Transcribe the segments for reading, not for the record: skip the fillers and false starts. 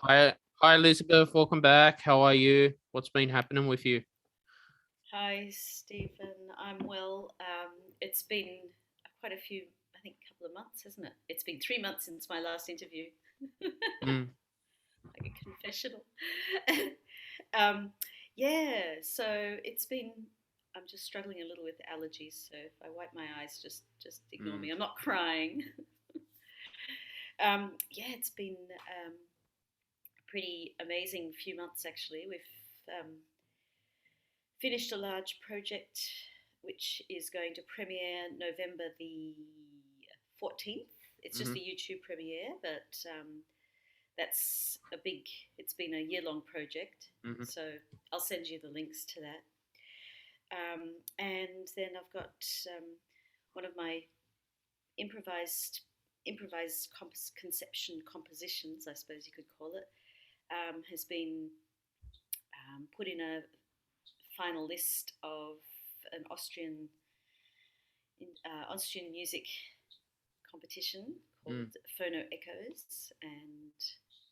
Hi, Elizabeth. Welcome back. How are you? What's been happening with you? Hi, Stephen. I'm well. It's been quite a few, I think, couple of months, hasn't it? It's been 3 months since my last interview. Mm. Like a confessional. um, yeah, so it's been. I'm just struggling a little with allergies, so if I wipe my eyes, just ignore Mm. me. I'm not crying. Yeah, it's been a pretty amazing few months actually. We've finished a large project which is going to premiere November the 14th. It's just Mm-hmm. a YouTube premiere, but that's a big, it's been a year long project. Mm-hmm. So I'll send you the links to that. And then I've got one of my improvised conception compositions, I suppose you could call it, has been put in a final list of an Austrian music competition Mm. called Phono Echoes, and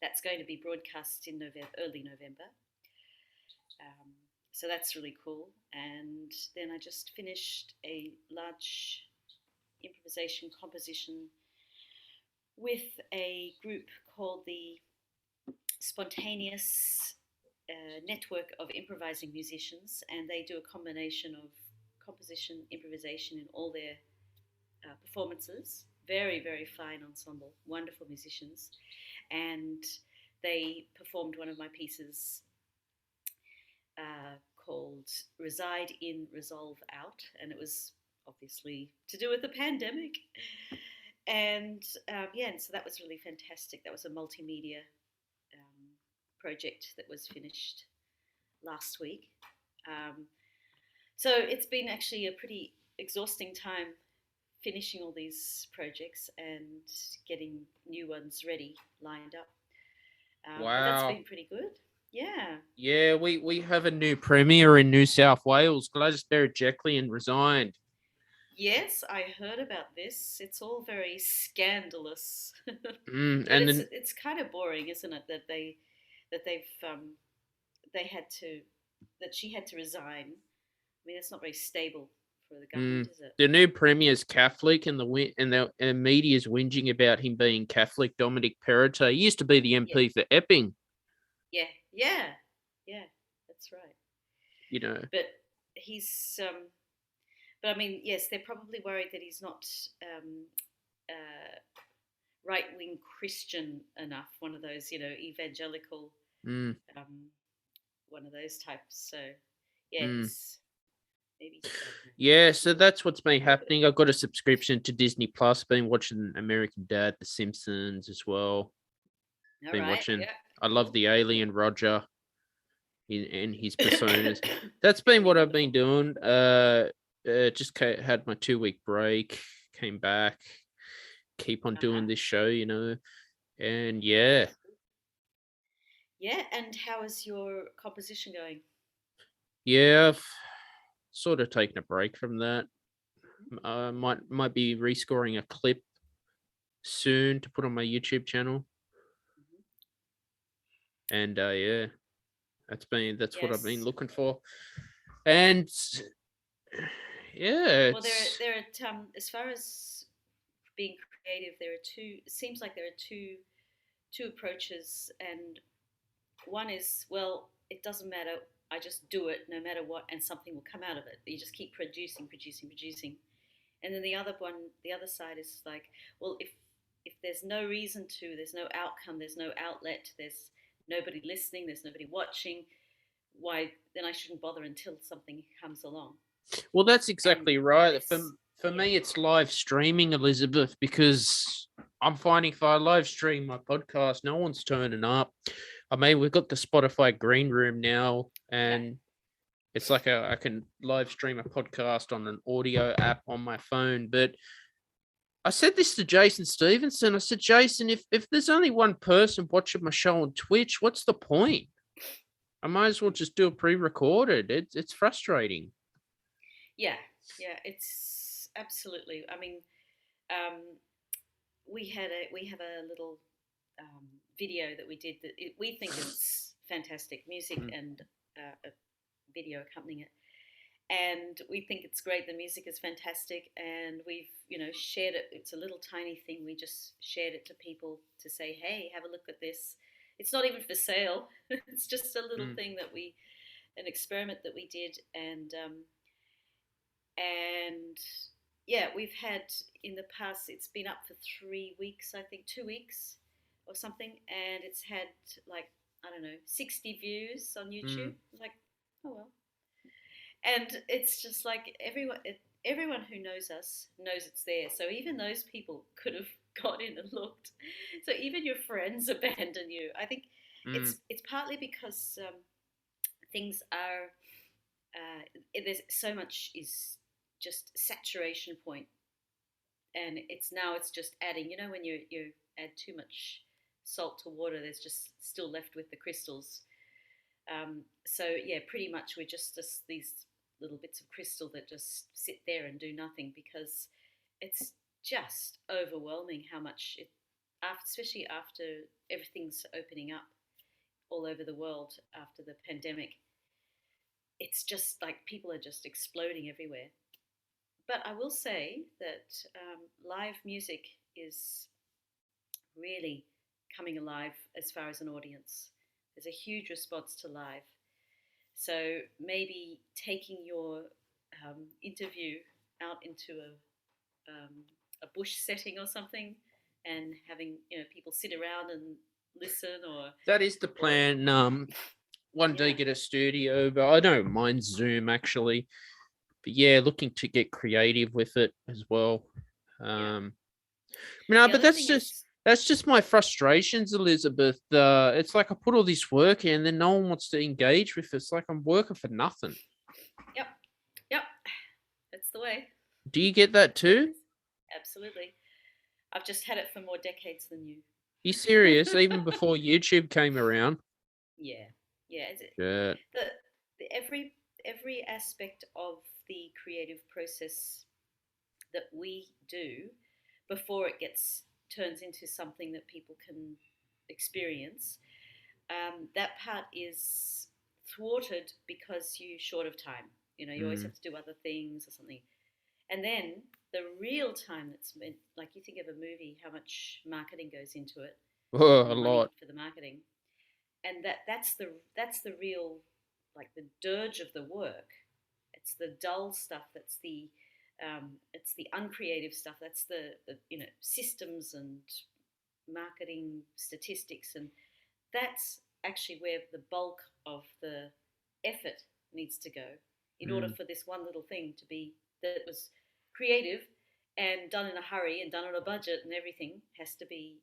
that's going to be broadcast in early November. Um, so that's really cool. And then I just finished a large improvisation composition with a group called the Spontaneous Network of Improvising Musicians, and they do a combination of composition, improvisation in all their performances. Very, very fine ensemble, wonderful musicians. And they performed one of my pieces called Reside in, Resolve Out. And it was obviously to do with the pandemic. And yeah, and so that was really fantastic. That was a multimedia project that was finished last week. Um, so it's been actually a pretty exhausting time finishing all these projects and getting new ones ready, lined up. But that's Wow. been pretty good. Yeah. Yeah, we have a new premier in New South Wales. Gladys Berejiklian resigned. Yes, I heard about this. It's all very scandalous, but And then it's kind of boring, isn't it? That they had to that she had to resign. I mean, it's not very stable for the government, mm, is it? the new premier's Catholic, and the media's whinging about him being Catholic. Dominic Perrottet. He used to be the Yeah, MP for Epping. yeah, yeah, yeah. That's right. You know. But he's but I mean, yes, they're probably worried that he's not uh, right wing Christian enough, one of those, evangelical, Mm. um, one of those types. So, yeah, Mm. he's maybe, I don't Yeah, so that's what's been happening. I've got a subscription to Disney Plus. Been watching American Dad, The Simpsons as well. know. All Been right, watching. yeah, I love cool. the alien Roger in his personas. Yeah, That's been what I've been wonderful. doing. Just had my 2 week break. Came back. Keep on Uh huh. doing this show, and yeah, Yeah, and how is your composition going? yeah. I've sort of taken a break from that. Mm-hmm. Might be rescoring a clip soon to put on my YouTube channel. Mm-hmm. And yeah, that's what I've been Yes. looking for. And yeah, Well, it's as far as being creative, there are two. It seems like there are two approaches, and one is, well, it doesn't matter. I just do it no matter what, and something will come out of it. You just keep producing, producing, producing. And then the other side is like, well, if there's no reason to, there's no outcome, there's no outlet, there's nobody listening, there's nobody watching. Why then I shouldn't bother until something comes along. well, that's And exactly right. For this, for yeah, me, it's live streaming, Elizabeth, because I'm finding if I live stream my podcast, no one's turning up. I mean, we've got the Spotify green room now, yeah, and it's like I can live stream a podcast on an audio app on my phone. But I said this to Jason Stevenson. I said, Jason, if there's only one person watching my show on Twitch, what's the point? I might as well just do it pre-recorded. It's frustrating. yeah, yeah. It's absolutely. I mean, um, we have a little video that we did. We think it's fantastic music and a video accompanying it. And we think it's great. The music is fantastic, and we've shared it. It's a little tiny thing. We just shared it to people to say, "Hey, have a look at this." It's not even for sale. It's just a little thing that an experiment that we did, and yeah, we've had in the past. It's been up for 3 weeks, I think, 2 weeks or something, and it's had like I don't know 60 views on YouTube. Like, oh well. And it's just like everyone who knows us knows it's there. So even those people could have got in and looked. So even your friends abandon you. I think it's partly because things are there's so much is just saturation point, and it's just adding. When you add too much salt to water, there's just still left with the crystals. So yeah, pretty much we're just these little bits of crystal that just sit there and do nothing, because it's just overwhelming how much especially after everything's opening up all over the world after the pandemic. It's just like people are just exploding everywhere. But I will say that live music is really coming alive as far as an audience. There's a huge response to live. So maybe taking your interview out into a bush setting or something, and having people sit around and listen, or that is the plan. One day get a studio, but I don't mind Zoom actually. But yeah, looking to get creative with it as well. But that's just my frustrations, Elizabeth. It's like I put all this work in, and then no one wants to engage with it. It's like I'm working for nothing. Yep, that's the way. Do you get that too? Absolutely. I've just had it for more decades than you. You serious? Even before YouTube came around? Yeah. Is it? Yeah. Every aspect of the creative process that we do before it turns into something that people can experience, that part is thwarted because you're short of time. You always have to do other things or something. And then the real time that's meant, like you think of a movie, how much marketing goes into it. A lot for the marketing. And that's the real, like the dirge of the work. It's the dull stuff. That's it's the uncreative stuff. That's the systems and marketing statistics, and that's actually where the bulk of the effort needs to go in order for this one little thing to be that was creative and done in a hurry and done on a budget, and everything has to be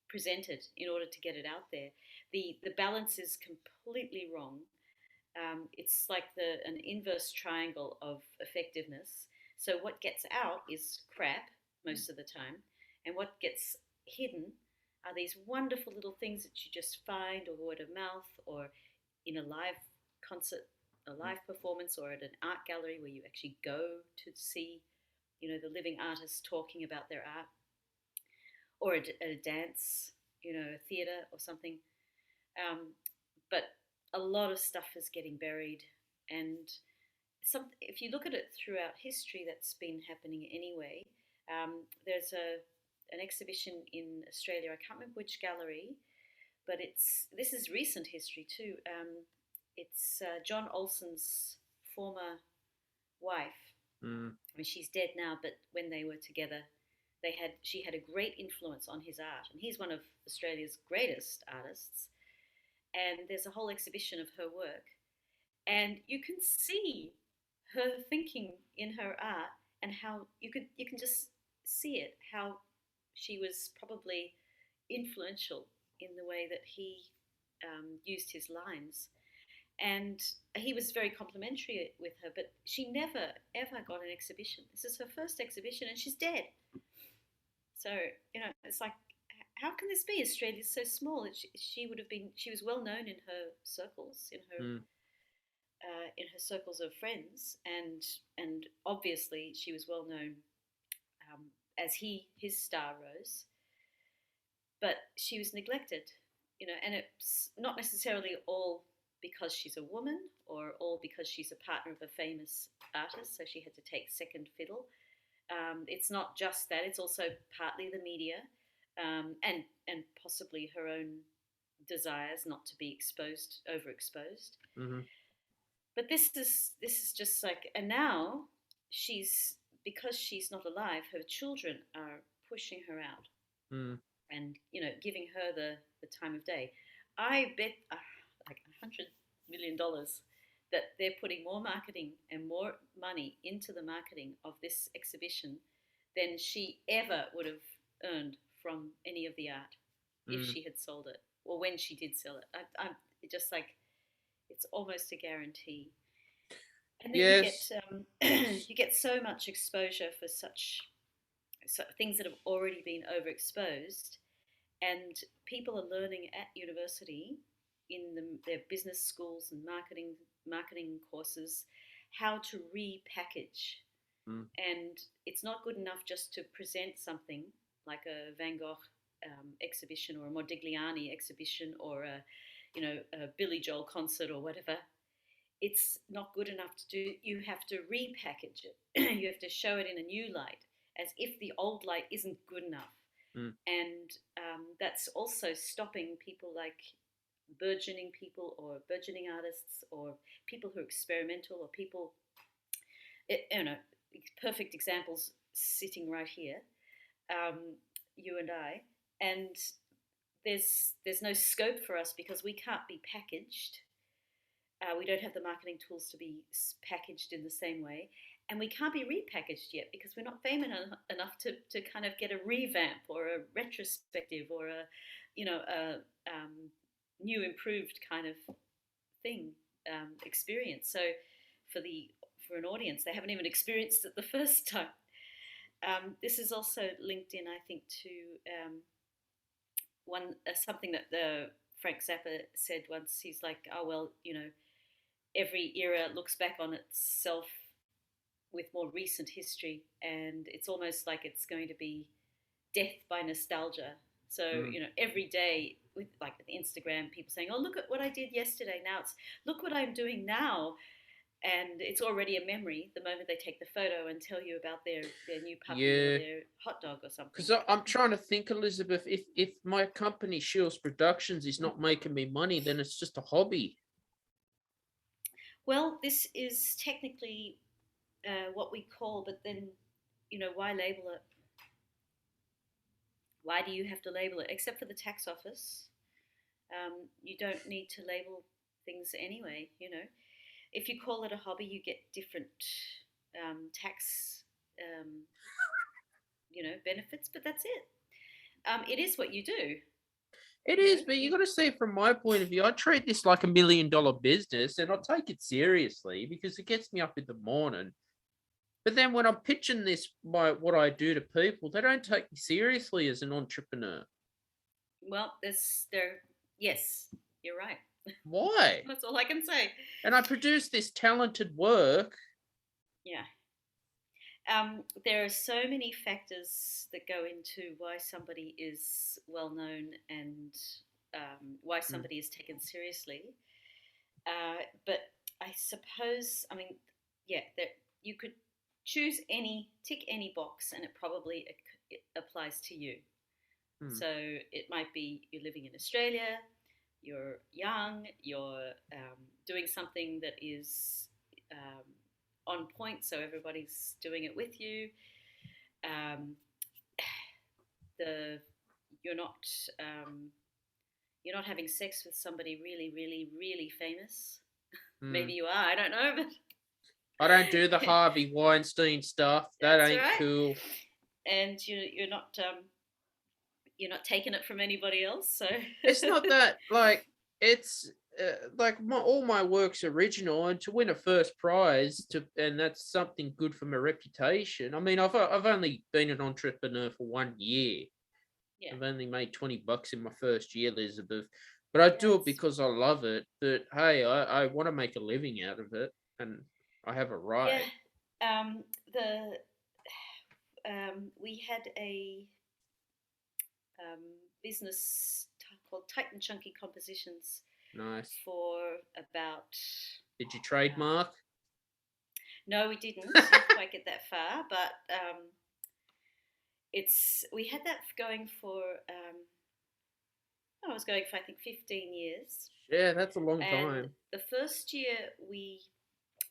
presented in order to get it out there. The balance is completely wrong. It's like an inverse triangle of effectiveness. So what gets out is crap most of the time, and what gets hidden are these wonderful little things that you just find, or word of mouth, or in a live concert, a live performance, or at an art gallery where you actually go to see, the living artists talking about their art, or at a dance, a theatre or something. But a lot of stuff is getting buried, and if you look at it throughout history, that's been happening anyway. There's an exhibition in Australia. I can't remember which gallery, but this is recent history too. It's John Olsen's former wife. I mean, she's dead now, but when they were together, she had a great influence on his art, and he's one of Australia's greatest artists. And there's a whole exhibition of her work, and you can see her thinking in her art, and how you can just see it, how she was probably influential in the way that he used his lines. And he was very complimentary with her, but she never ever got an exhibition. This is her first exhibition, and she's dead. So it's like, how can this be? Australia's so small. She would have been. She was well known in her circles, in her circles of friends, and obviously she was well known as his star rose. but she was neglected, and it's not necessarily all because she's a woman or all because she's a partner of a famous artist, so she had to take second fiddle. It's not just that; it's also partly the media, and possibly her own desires not to be overexposed. Mm-hmm. But this is just like, and now she's because she's not alive, her children are pushing her out Mm. and giving her the time of day. I bet like $100 million that they're putting more marketing and more money into the marketing of this exhibition than she ever would have earned from any of the art if Mm. she had sold it or when she did sell it. I'm just like, it's almost a guarantee. And then Yes. you get so much exposure for things that have already been overexposed, and people are learning at university in their business schools and marketing courses how to repackage. Mm. And it's not good enough just to present something like a Van Gogh exhibition or a Modigliani exhibition or a Billy Joel concert or whatever. It's not good enough to do. You have to repackage it. You have to show it in a new light, as if the old light isn't good enough. Mm. And that's also stopping people like burgeoning people or burgeoning artists or people who are experimental or people, perfect examples sitting right here, um, you and I, and there's no scope for us because we can't be packaged. We don't have the marketing tools to be packaged in the same way. And we can't be repackaged yet because we're not famous enough to kind of get a revamp or a retrospective or a new improved kind of thing, experience. So for an audience, they haven't even experienced it the first time. This is also linked in, I think, to something that the Frank Zappa said once. He's like, oh well, every era looks back on itself with more recent history, and it's almost like it's going to be death by nostalgia. So Mm. every day with like Instagram, people saying, "Oh, look at what I did yesterday." Now it's look what I'm doing now, and it's already a memory the moment they take the photo and tell you about their new puppy or Yeah. their hot dog or something. Because I'm trying to think, Elizabeth, if my company Shields Productions is not making me money, then it's just a hobby. Well, this is technically what we call, but then why label it? Why do you have to label it? Except for the tax office, you don't need to label things anyway. If you call it a hobby, you get different tax, um, benefits. But that's it. It is what you do. It You is, know, but you you, got to see it from my point of view. I treat this like $1 million business, and I take it seriously because it gets me up in the morning. But then when I'm pitching this by what I do to people, they don't take me seriously as an entrepreneur. well, yes, you're right. Why? That's all I can say. And I produce this talented work. Yeah. There are so many factors that go into why somebody is well known and why Mm. somebody is taken seriously. But I suppose, I mean, yeah, that you could tick any box, and it applies to you. Mm. So it might be you're living in Australia, you're young, you're doing something that is um, on point, so everybody's doing it with you. Um, the you're not um, you're not having sex with somebody really, really, really famous. Maybe Mm. you are. I don't know, but I don't do the Harvey Weinstein stuff. That that's ain't right. cool. And you're not taking it from anybody else. So It's not that like it's like all my work's original, and to win a first prize and that's something good for my reputation. I mean, I've only been an entrepreneur for 1 year. yeah, I've only made $20 in my first year, Elizabeth. But I yeah, do it because I love it. But hey, I want to make a living out of it, and I have a yeah. right. The we had business called Tight and Chunky Compositions Nice. for about. Did you trademark? No, we didn't quite get that far, but we had that going for. I was going for I think 15 years. Yeah, that's a long And time. the first year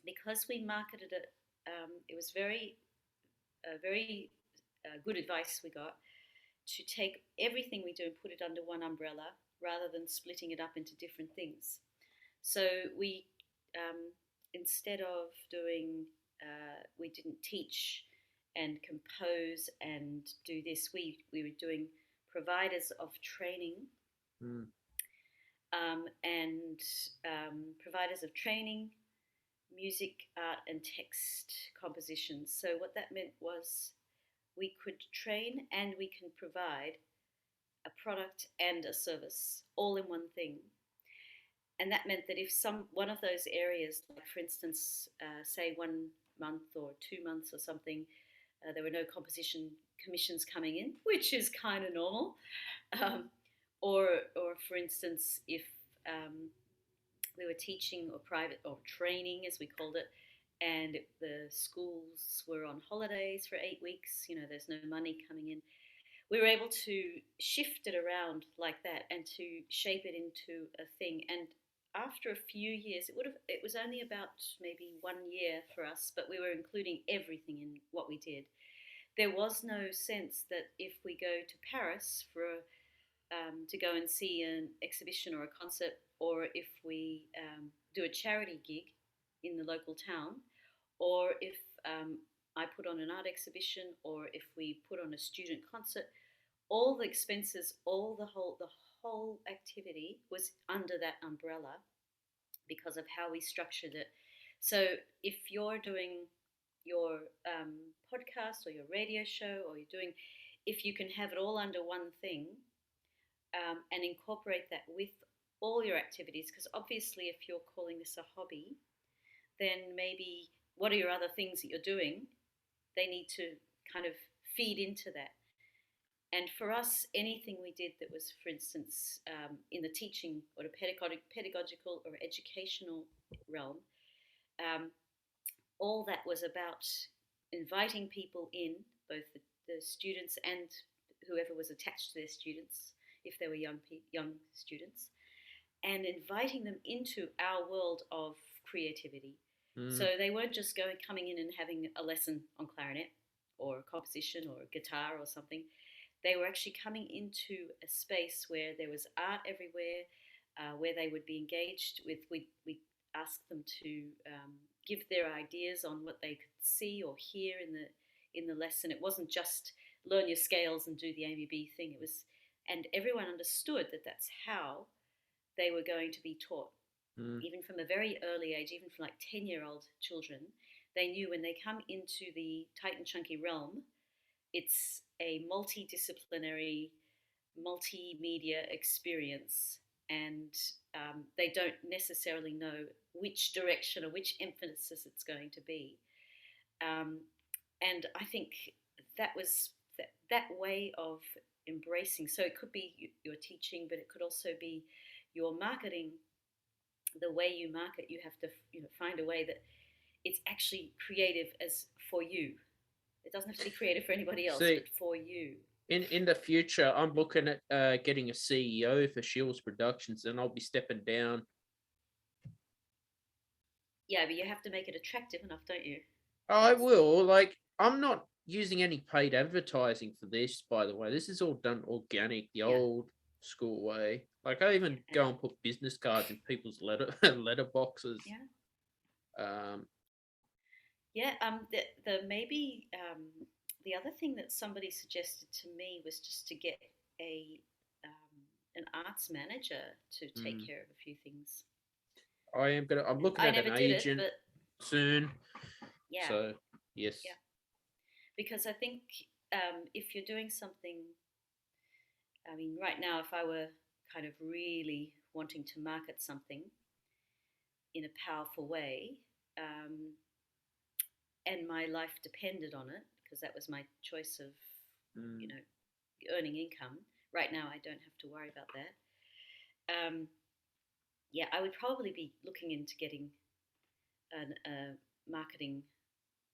because we marketed it, it was very good advice we got to take everything we do and put it under one umbrella rather than splitting it up into different things. So we, instead of doing, we didn't teach and compose and do this. We were doing providers of training and providers of training, music, art, and text compositions. So what that meant was we could train and we can provide a product and a service all in one thing. And that meant that if one of those areas, like for instance, say 1 month or 2 months or something, there were no composition commissions coming in, which is kind of normal. Or for instance, if we were teaching or private or training, as we called it, and the schools were on holidays for 8 weeks, there's no money coming in. We were able to shift it around like that and to shape it into a thing. And after a few years, it was only about maybe 1 year for us, but we were including everything in what we did. There was no sense that if we go to Paris to go and see an exhibition or a concert, or if we do a charity gig in the local town, or if I put on an art exhibition, or if we put on a student concert, all the expenses, the whole activity was under that umbrella because of how we structured it. So if you're doing your podcast or your radio show, or if you can have it all under one thing and incorporate that with all your activities, because obviously if you're calling this a hobby, then maybe what are your other things that you're doing? They need to kind of feed into that. And for us, anything we did that was, for instance, in the teaching or the pedagogical or educational realm, all that was about inviting people in, both the students and whoever was attached to their students, if they were young students, and inviting them into our world of creativity. So they weren't just coming in and having a lesson on clarinet or composition or guitar or something. They were actually coming into a space where there was art everywhere, where they would be engaged with. We asked them to give their ideas on what they could see or hear in the lesson. It wasn't just learn your scales and do the ABB thing. It was, and everyone understood that that's how they were going to be taught. Even from a very early age, even from like 10-year-old children, they knew when they come into the tight and chunky realm, it's a multidisciplinary, multimedia experience, and they don't necessarily know which direction or which emphasis it's going to be. And I think that was that way of embracing. So it could be your teaching, but it could also be your marketing. The way you market, you have to find a way that it's actually creative as for you. It doesn't have to be creative for anybody else, but for you. In the future, I'm looking at getting a CEO for Shields Productions, and I'll be stepping down. Yeah, but you have to make it attractive enough, don't you? I will. Like, I'm not using any paid advertising for this, by the way. This is all done organic, the old school way. Like, I even go and put business cards in people's letter boxes. Maybe the other thing that somebody suggested to me was just to get an arts manager to take care of a few things. I'm looking at an agent soon. Yeah. So yes. Yeah. Because I think if you're doing something, I mean, right now, if I were kind of really wanting to market something in a powerful way, and my life depended on it, because that was my choice of, earning income, right now I don't have to worry about that. Yeah, I would probably be looking into getting a marketing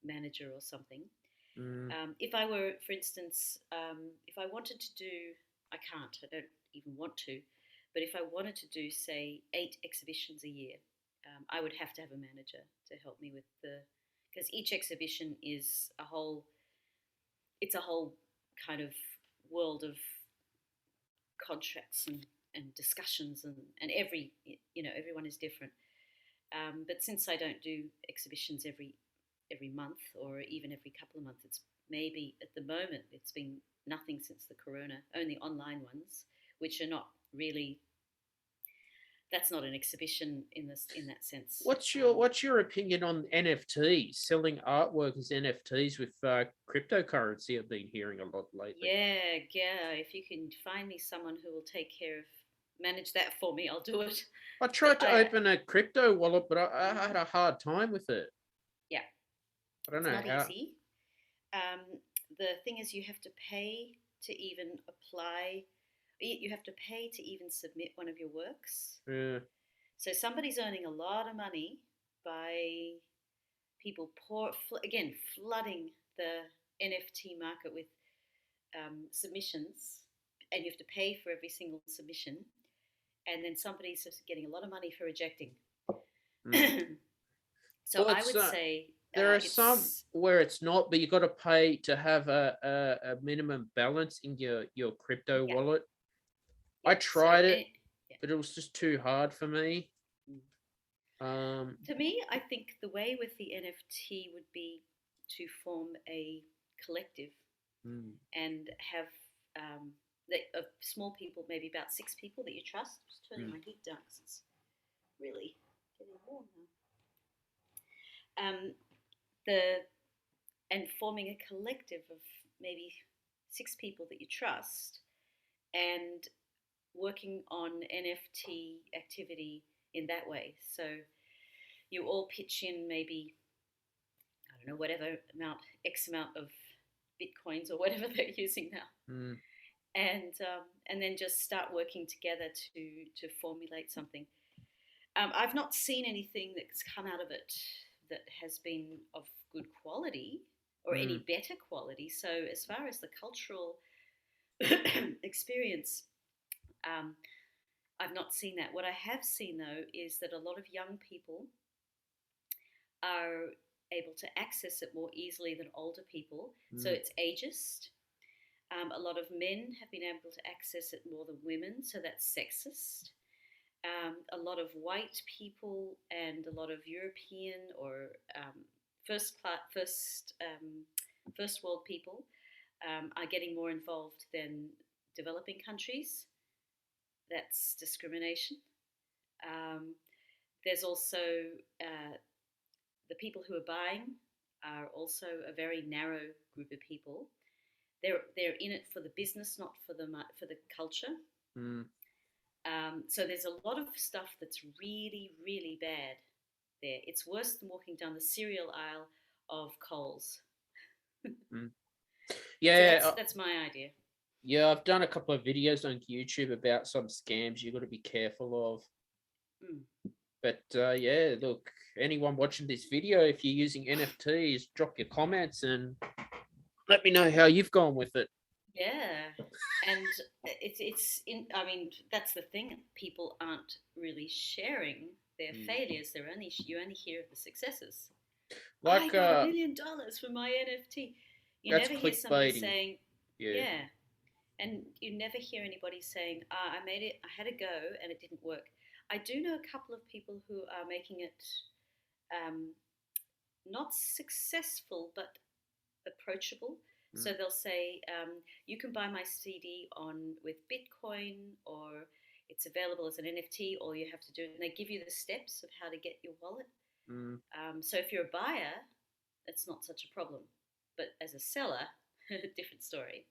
manager or something. If I were, for instance, if I wanted to do, I can't, I don't even want to, but if I wanted to do, say, 8 exhibitions a year, I would have to have a manager to help me with because each exhibition is it's a whole kind of world of contracts and discussions and everyone is different. But since I don't do exhibitions every month or even every couple of months, it's maybe at the moment it's been nothing since the corona, only online ones, which are not really. That's not an exhibition in that sense. What's your opinion on NFTs, selling artwork as NFTs with cryptocurrency? I've been hearing a lot lately. Yeah. If you can find me someone who will manage that for me, I'll do it. I tried to open a crypto wallet, but I had a hard time with it. Yeah, I don't it's know not how. easy. The thing is, you have to pay to even apply. You have to pay to even submit one of your works. Yeah. So somebody's earning a lot of money by people flooding the NFT market with submissions, and you have to pay for every single submission, and then somebody's just getting a lot of money for rejecting. So Well, I would say there are some where it's not, but you got to pay to have a minimum balance in your crypto wallet. I tried it, but it was just too hard for me. To me, I think the way with the NFT would be to form a collective and have of small people, maybe about 6 people that you trust. Just turning my heat down because it's really getting warm now. And forming a collective of maybe 6 people that you trust and working on NFT activity in that way. So you all pitch in maybe, I don't know, whatever X amount of bitcoins or whatever they're using now, and then just start working together to formulate something. I've not seen anything that's come out of it that has been of good quality or any better quality. So as far as the cultural experience, I've not seen that. What I have seen though is that a lot of young people are able to access it more easily than older people. So it's ageist. A lot of men have been able to access it more than women, so that's sexist. A lot of white people and a lot of European or first world people are getting more involved than developing countries. That's discrimination. There's also the people who are buying are also a very narrow group of people. They're in it for the business, not for the culture. So there's a lot of stuff that's really, really bad there. It's worse than walking down the cereal aisle of Coles. Yeah, so that's my idea. Yeah, I've done a couple of videos on YouTube about some scams you got to be careful of. But yeah, look, anyone watching this video, if you're using NFTs, drop your comments and let me know how you've gone with it. Yeah, and I mean, that's the thing. People aren't really sharing their failures. You only hear of the successes. Like, I got $1 million for my NFT. You never hear somebody saying, yeah. And you never hear anybody saying, I made it, I had a go and it didn't work. I do know a couple of people who are making it not successful, but approachable. So they'll say, you can buy my CD with Bitcoin, or it's available as an NFT. All you have to do, and they give you the steps of how to get your wallet. So if you're a buyer, it's not such a problem. But as a seller, different story.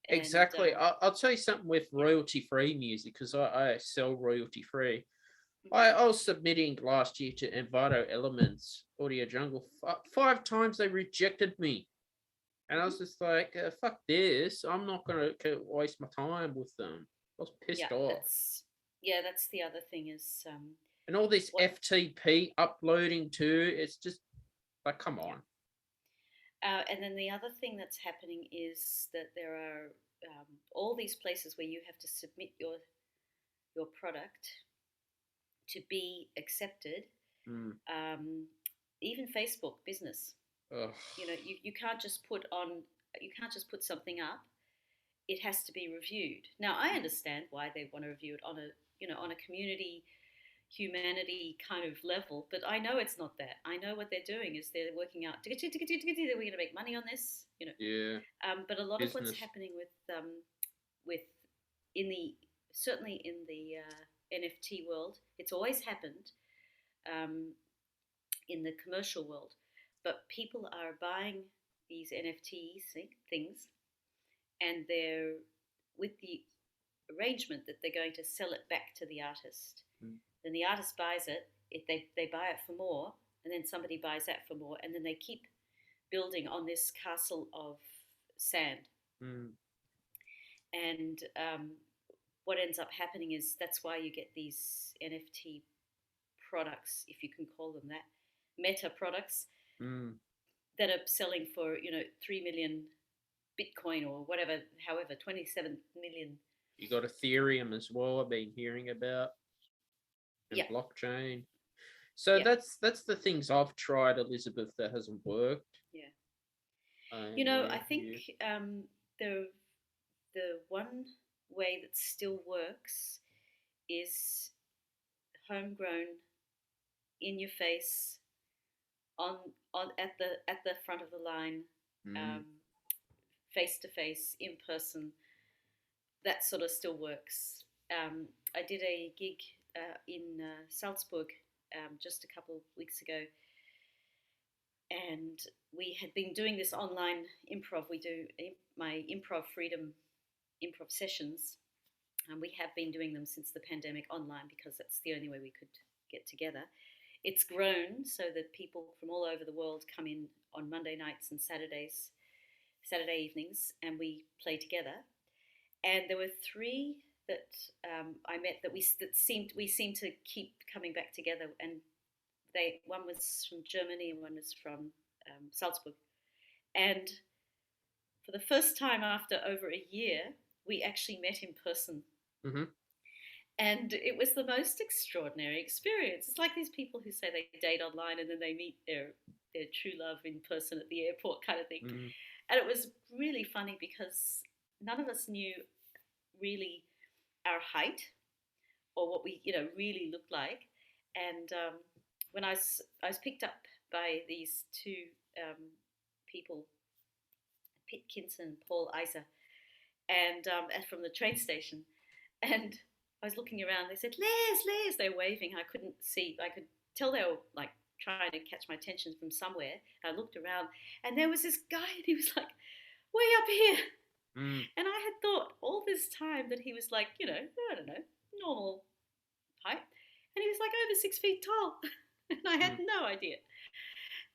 Exactly. I'll tell you something with royalty-free music, because I sell royalty-free. I was submitting last year to Envato Elements Audio Jungle. 5 times they rejected me. And I was just like, fuck this. I'm not going to waste my time with them. I was pissed Yeah, off. that's the other thing is And all this what FTP uploading too. It's just like, come yeah. on. And then the other thing that's happening is that there are all these places where you have to submit your product to be accepted. Mm. Um, even Facebook business, Ugh. you can't just put something up. It has to be reviewed. Now I understand why they want to review it on a community humanity kind of level, but I know it's not that. I know what they're doing is they're working out. We're going to make money on this, Yeah. But a lot of what's Business. happening with in the certainly in the NFT world, it's always happened um, in the commercial world, but people are buying these NFT things, and they're with the arrangement that they're going to sell it back to the artist. Mm. Then the artist buys it, they buy it for more, and then somebody buys that for more, and then they keep building on this castle of sand. Mm. And what ends up happening is that's why you get these NFT products, if you can call them that, meta products Mm. that are selling for 3 million Bitcoin or whatever, however 27 million. You got Ethereum as well. I've been hearing about, and Yeah, blockchain. So yeah, that's the things I've tried, Elizabeth, that hasn't worked. yeah. Yeah, I think yeah. the the one way that still works is homegrown, in your face, on at the front of the line, Mm. face to face, in person. That sort of still works. I did a gig in Salzburg just a couple of weeks ago, and we had been doing this online improv. We do my improv freedom improv sessions, and we have been doing them since the pandemic online because that's the only way we could get together. It's grown so that people from all over the world come in on Monday nights and Saturday evenings, and we play together. And there were three that I met that we seemed to keep coming back together. And one was from Germany and one was from Salzburg. And for the first time after over a year, we actually met in person. Mm-hmm. And it was the most extraordinary experience. It's like these people who say they date online and then they meet their true love in person at the airport kind of thing. Mm-hmm. And it was really funny because none of us knew really our height or what we really looked like. And when I was picked up by these two people, Pete Kinson, Paul Isa, and from the train station, and I was looking around. They said, Les. They're waving. I couldn't see. I could tell they were like trying to catch my attention from somewhere. I looked around, and there was this guy, and he was like way up here. Mm. And I had thought all this time that he was like, I don't know, normal height. And he was like over 6 feet tall. And I had no idea.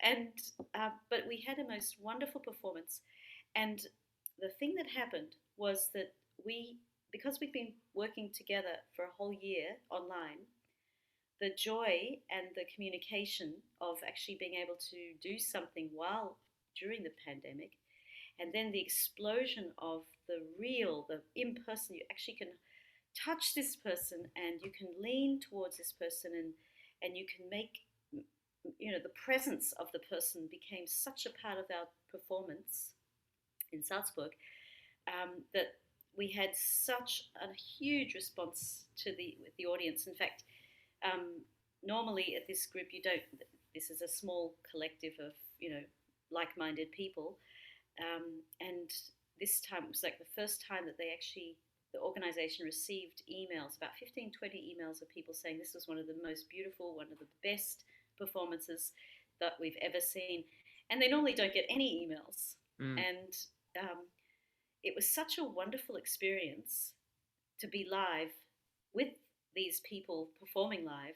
And but we had a most wonderful performance. And the thing that happened was that because we've been working together for a whole year online, the joy and the communication of actually being able to do something during the pandemic, and then the explosion of the in person, you actually can touch this person and you can lean towards this person, and you can make the presence of the person became such a part of our performance in Salzburg, that we had such a huge response to the audience. In fact, normally at this group, you don't. This is a small collective of like-minded people, and this time it was like the first time that the organization received emails, about 15, 20 emails of people saying this was one of the most beautiful, one of the best performances that we've ever seen. And they normally don't get any emails. Mm. And it was such a wonderful experience to be live with these people performing live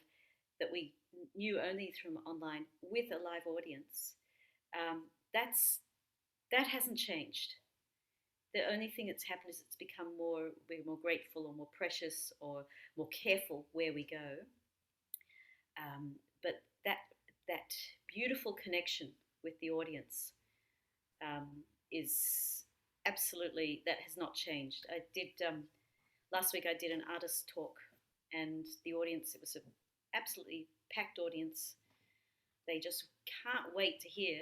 that we knew only from online with a live audience. That's that hasn't changed. The only thing that's happened is it's become we're more grateful or more precious or more careful where we go. But that beautiful connection with the audience um, is absolutely, that has not changed. I did last week. I did an artist talk, and the audience, it was an absolutely packed audience. They just can't wait to hear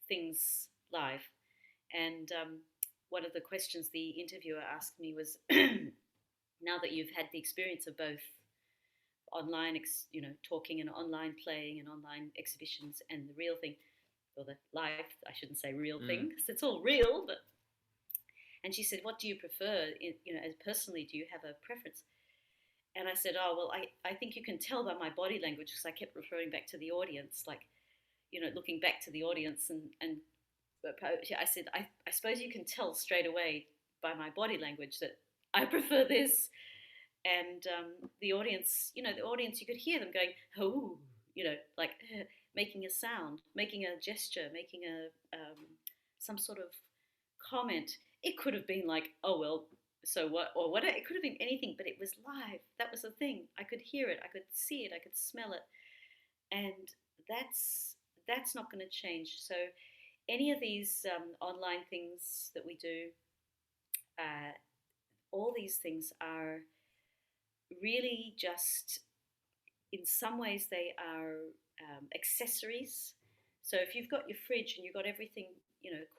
things live. And one of the questions the interviewer asked me was, now that you've had the experience of both online, talking and online playing and online exhibitions and the real thing, or the live, I shouldn't say real thing, because it's all real, but, and she said, what do you prefer, as personally, do you have a preference? And I said, oh, well, I think you can tell by my body language, because I kept referring back to the audience, like, looking back to the audience, and I said, I suppose you can tell straight away by my body language that I prefer this. And the audience, you could hear them going, oh, like making a sound, making a gesture, making some sort of comment. It could have been like, oh, well, so what, or what, it could have been anything, but it was live. That was the thing. I could hear it, I could see it, I could smell it. And that's not going to change. So any of these online things that we do, all these things are really just, in some ways, they are accessories. So if you've got your fridge and you've got everything,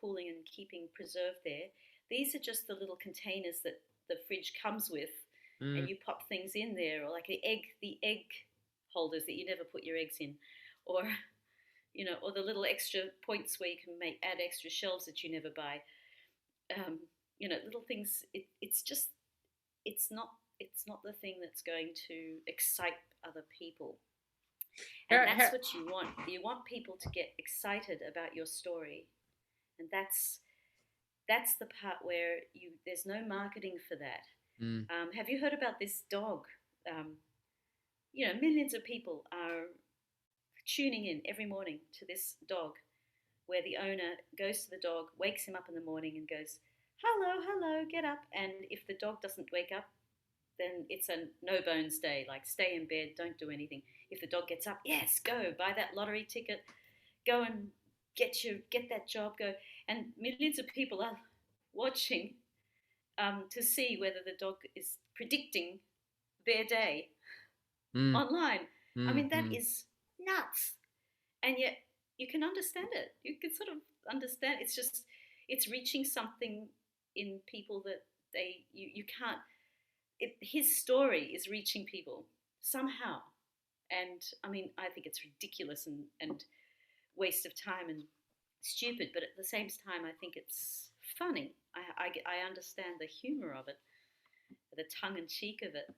cooling and keeping preserved there, these are just the little containers that the fridge comes with, and you pop things in there, or like the egg holders that you never put your eggs in, or or the little extra points where you can add extra shelves that you never buy. Little things. It's just, it's not the thing that's going to excite other people. And that's what you want. You want people to get excited about your story. And that's the part where there's no marketing for that. Have you heard about this dog? Millions of people are tuning in every morning to this dog, where the owner goes to the dog, wakes him up in the morning and goes, hello, hello, get up. And if the dog doesn't wake up, then it's a no bones day, like stay in bed, don't do anything. If the dog gets up, yes, go, buy that lottery ticket, go and get that job, go. And millions of people are watching to see whether the dog is predicting their day online. I mean, that is nuts. And yet you can understand it. You can sort of understand. It's just, it's reaching something in people that you can't. His story is reaching people somehow. And I mean, I think it's ridiculous and waste of time and stupid, but at the same time, I think it's funny. I understand the humor of it, the tongue-in-cheek of it.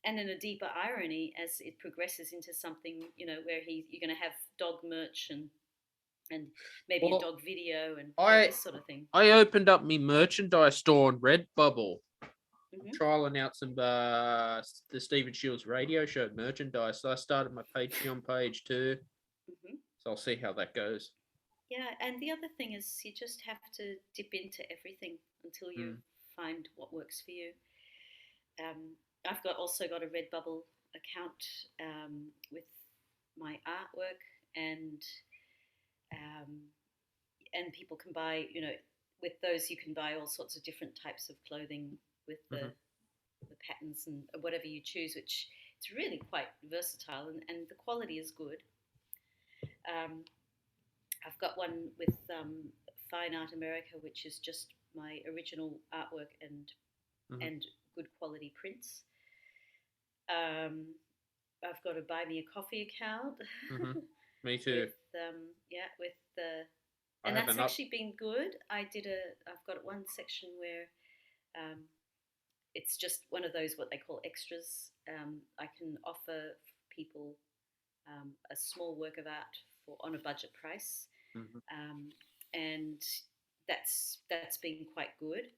And then a deeper irony as it progresses into something, where you're going to have dog merch and maybe a dog video and all this sort of thing. I opened up my merchandise store on Redbubble, trialing out some the Stephen Shields radio show merchandise. So I started my Patreon page too. So I'll see how that goes. Yeah, and the other thing is you just have to dip into everything until you find what works for you. I've also got a Redbubble account with my artwork, and people can buy, with those you can buy all sorts of different types of clothing with the patterns and whatever you choose, which it's really quite versatile, and the quality is good. I've got one with Fine Art America, which is just my original artwork and good quality prints. I've got a Buy Me a Coffee account. Me too. And that's actually been good. I've got one section where it's just one of those, what they call extras. I can offer people a small work of art on a budget price. And that's been quite good.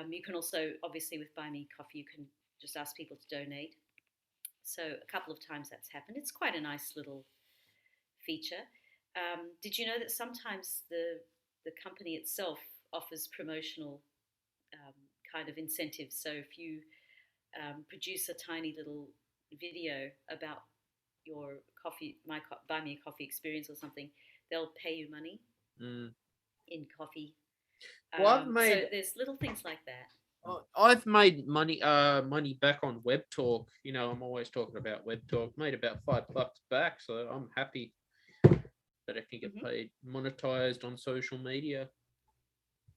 You can also, obviously with Buy Me Coffee, you can just ask people to donate. So a couple of times that's happened. It's quite a nice little feature. Did you know that sometimes the company itself offers promotional kind of incentives. So if you produce a tiny little video about your buy me a coffee experience or something, they'll pay you money in coffee. Well, So there's little things like that. I've made money back on Webtalk. You know, I'm always talking about Webtalk. Made about $5 back, so I'm happy that I can get paid, monetized on social media.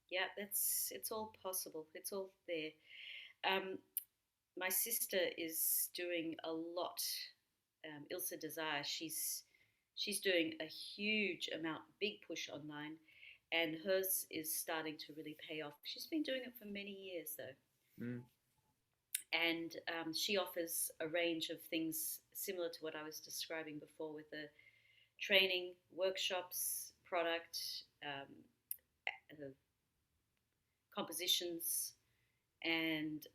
Yeah, it's all possible. It's all there. My sister is doing a lot. Ilse Desire, she's doing a huge amount, big push online, and hers is starting to really pay off. She's been doing it for many years though, and she offers a range of things similar to what I was describing before, with the training, workshops, product, compositions, and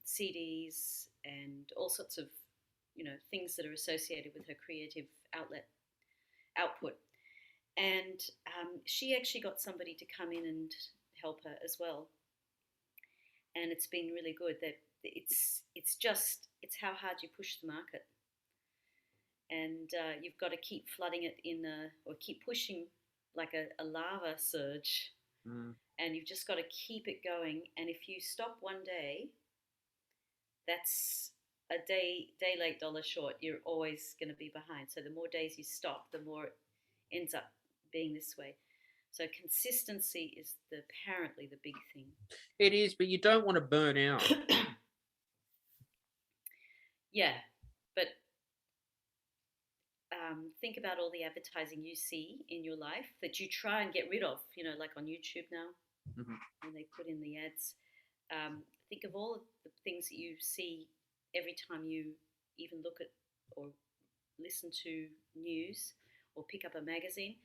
CDs, and all sorts of things that are associated with her creative output. And she actually got somebody to come in and help her as well, and it's been really good. That it's how hard you push the market, and you've got to keep flooding it or keep pushing like a lava surge, and you've just got to keep it going. And if you stop one day, that's a day late, dollar short. You're always going to be behind. So the more days you stop, the more it ends up being this way. So consistency is apparently the big thing. It is, but you don't want to burn out. Yeah, but think about all the advertising you see in your life that you try and get rid of. Like on YouTube now, when they put in the ads. Think of all of the things that you see every time you even look at or listen to news or pick up a magazine.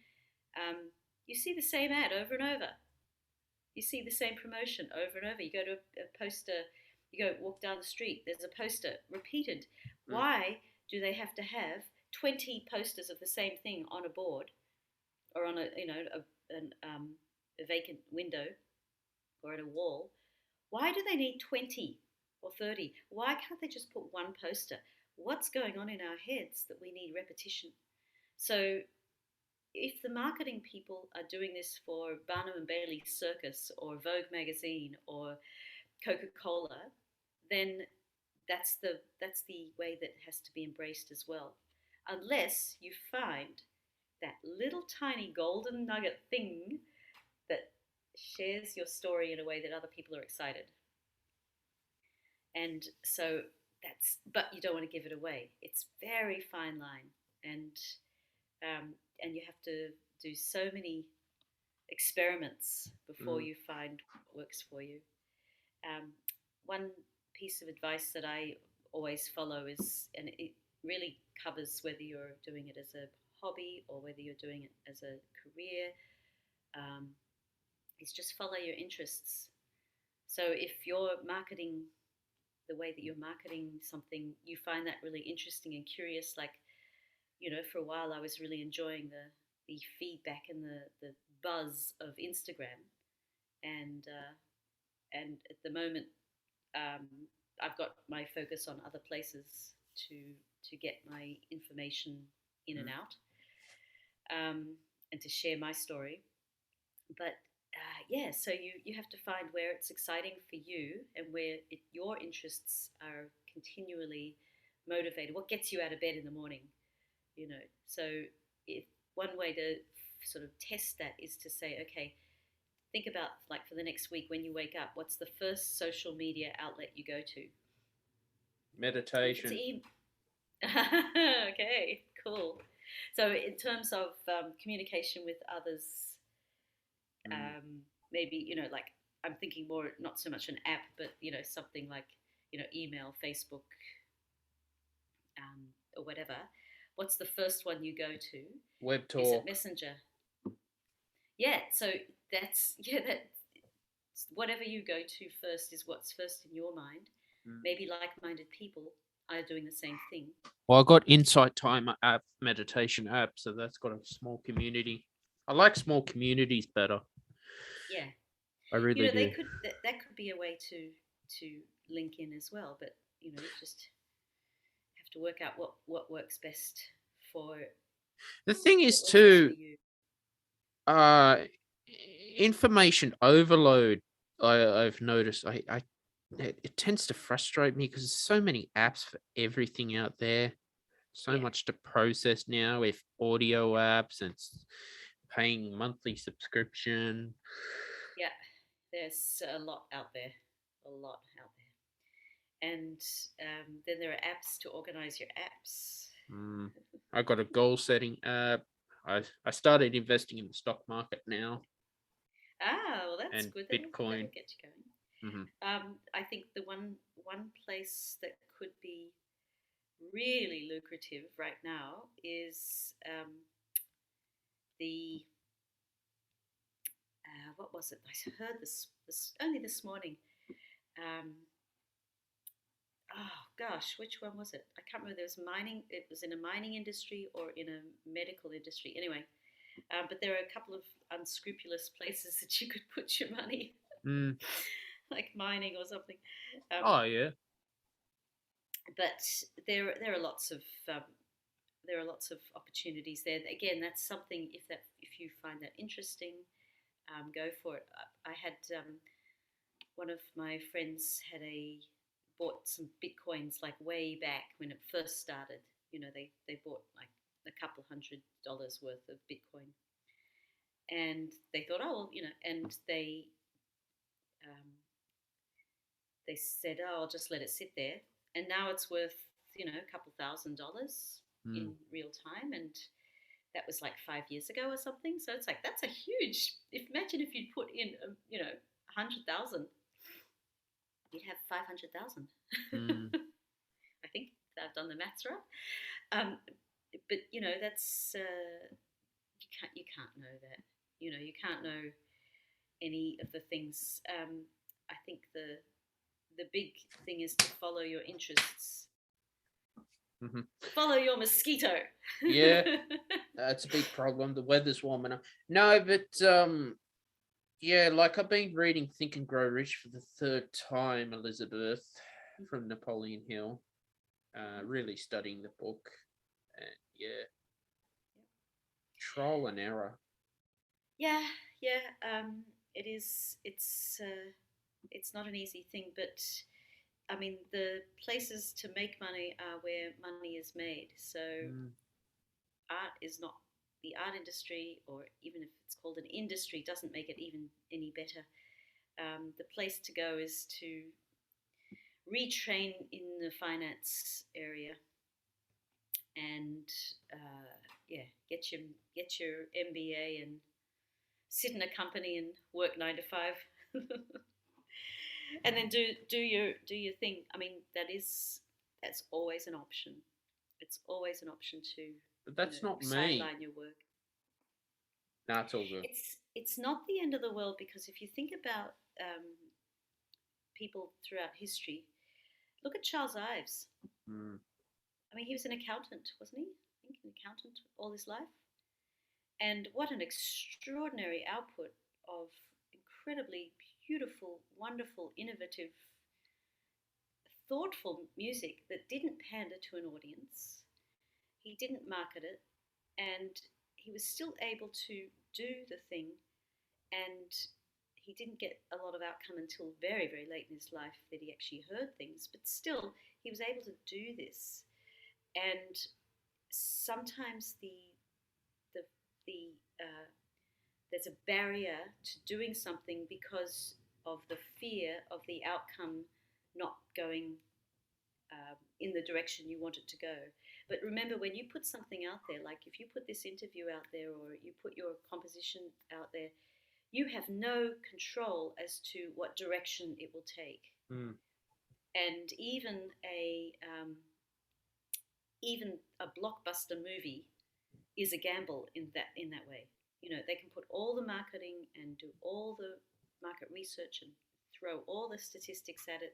You see the same ad over and over. You see the same promotion over and over. You go to a poster, you go walk down the street, there's a poster repeated. Why do they have to have 20 posters of the same thing on a board or on a vacant window or at a wall? Why do they need 20 or 30? Why can't they just put one poster? What's going on in our heads that we need repetition? So if the marketing people are doing this for Barnum and Bailey Circus or Vogue magazine or Coca-Cola, then that's the way that has to be embraced as well. Unless you find that little tiny golden nugget thing that shares your story in a way that other people are excited. And so but you don't want to give it away. It's very fine line, and you have to do so many experiments before you find what works for you. One piece of advice that I always follow is, and it really covers whether you're doing it as a hobby or whether you're doing it as a career, is just follow your interests. So if you're marketing the way that you're marketing something, you find that really interesting and curious. Like, for a while I was really enjoying the feedback and the buzz of Instagram, and at the moment I've got my focus on other places to get my information in and out, and to share my story. But so you have to find where it's exciting for you and where your interests are continually motivated. What gets you out of bed in the morning? So if one way to sort of test that is to say, okay, think about, like, for the next week when you wake up, what's the first social media outlet you go to? Meditation. Okay, cool. So in terms of communication with others, maybe, like, I'm thinking more, not so much an app, but, something like, email, Facebook, or whatever. What's the first one you go to? Webtalk. Is it Messenger? Yeah, so that's whatever you go to first is what's first in your mind. Maybe like-minded people are doing the same thing. Well, I got Insight Timer app, meditation app, so that's got a small community. I like small communities better. I really They do. could that could be a way to link in as well. But you just have to work out what works best for The thing is what works best for too, you. uh, information overload. I've noticed. It tends to frustrate me because there's so many apps for everything out there. So Yeah, much to process now with audio apps and paying monthly subscription. yeah. There's a lot out there, a lot out there, and then there are apps to organize your apps. Mm. I got a goal setting app. I started investing in the stock market now Ah, well, that's and good. That'll Bitcoin. get you going. Hmm. I think the one place that could be really lucrative right now is the what was it? I heard this only this morning. Um, oh gosh, which one was it? I can't remember. There was mining. It was in a mining industry or in a medical industry. Anyway, but there are a couple of unscrupulous places that you could put your money, Mm. like mining or something. Um, Oh yeah. but there are lots of opportunities there. Again, that's something if you find that interesting, go for it. I had one of my friends bought some bitcoins like way back when it first started. They bought like a couple $100 worth of bitcoin, and they thought, oh well, and um, they said, oh, I'll just let it sit there, and now it's worth a couple $1,000s Mm. in real time, and that was like 5 years ago or something. So it's like that's a huge. Imagine if you'd put in, 100,000, you'd have 500,000. Mm. I think I've done the maths right. But that's you can't know that. You can't know any of the things. I think the big thing is to follow your interests. Hmm. Follow your mosquito. Yeah, that's a big problem. The weather's warming up. No, but yeah, like I've been reading Think and Grow Rich for the third time, Elizabeth, from Napoleon Hill. Really studying the book, and yeah, trial and error. Yeah, yeah. It is. It's not an easy thing, but I mean, the places to make money are where money is made. So Mm. art is not the art industry, or even if it's called an industry, doesn't make it even any better. The place to go is to retrain in the finance area and yeah, get your MBA and sit in a company and work 9 to 5. And then do your thing. I mean, that's always an option. It's always an option to But that's not me. sideline your work. Nah, it's all good. It's not the end of the world, because if you think about people throughout history, look at Charles Ives. Mm. I mean, he was an accountant, wasn't he? I think an accountant all his life. And what an extraordinary output of incredibly beautiful, wonderful, innovative, thoughtful music that didn't pander to an audience. He didn't market it, and he was still able to do the thing. And he didn't get a lot of outcome until very, very late in his life that he actually heard things. But still, he was able to do this. And sometimes the the there's a barrier to doing something because of the fear of the outcome not going in the direction you want it to go. But remember, when you put something out there, like if you put this interview out there or you put your composition out there, you have no control as to what direction it will take. Mm. And even a blockbuster movie is a gamble in that way. They can put all the marketing and do all the market research and throw all the statistics at it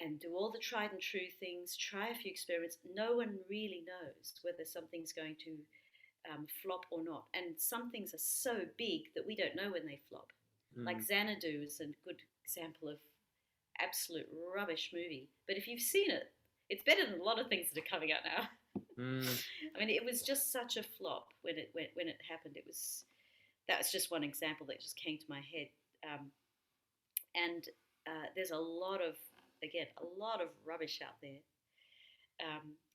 and do all the tried and true things, try a few experiments. No one really knows whether something's going to flop or not. And some things are so big that we don't know when they flop. Like Xanadu is a good example of absolute rubbish movie. But if you've seen it, it's better than a lot of things that are coming out now. I mean, it was just such a flop when it happened. That was just one example that just came to my head. And there's a lot of rubbish out there.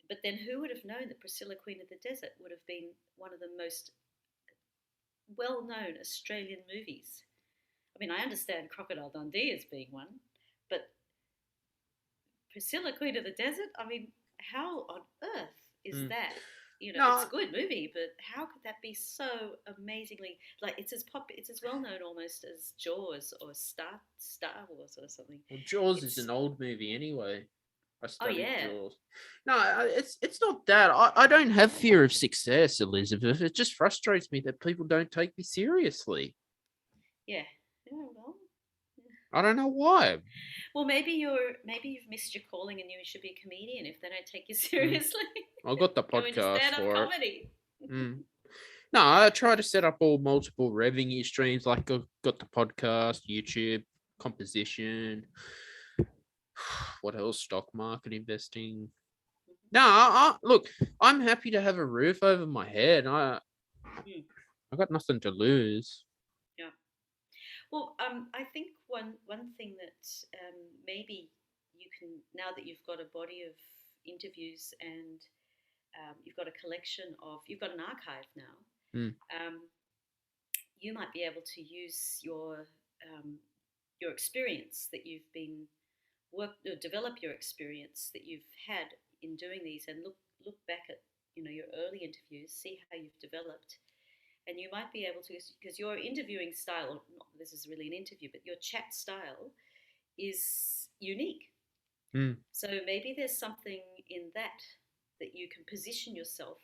But then who would have known that Priscilla, Queen of the Desert would have been one of the most well-known Australian movies? I mean, I understand Crocodile Dundee as being one, but Priscilla, Queen of the Desert, I mean, how on earth is that? You know, it's a good movie, but how could that be so amazingly like it's as well known almost as Jaws or Star Wars or something. Well, Jaws is an old movie anyway. I studied Jaws. No, it's not that. I don't have fear of success, Elizabeth. It just frustrates me that people don't take me seriously. Yeah. Well. I don't know why. Well, maybe you've missed your calling and you should be a comedian if they don't take you seriously. I got the podcast for comedy. No, I try to set up all multiple revenue streams, like I've got the podcast, YouTube, composition. What else? Stock market investing. No, look, I'm happy to have a roof over my head. I got nothing to lose. Yeah. Well, I think one thing that maybe you can, now that you've got a body of interviews and you've got an archive now, you might be able to use your experience that you've been develop your experience that you've had in doing these, and look back at your early interviews, see how you've developed. And you might be able to, because your interviewing style, not this is really an interview, but your chat style is unique. So maybe there's something in that you can position yourself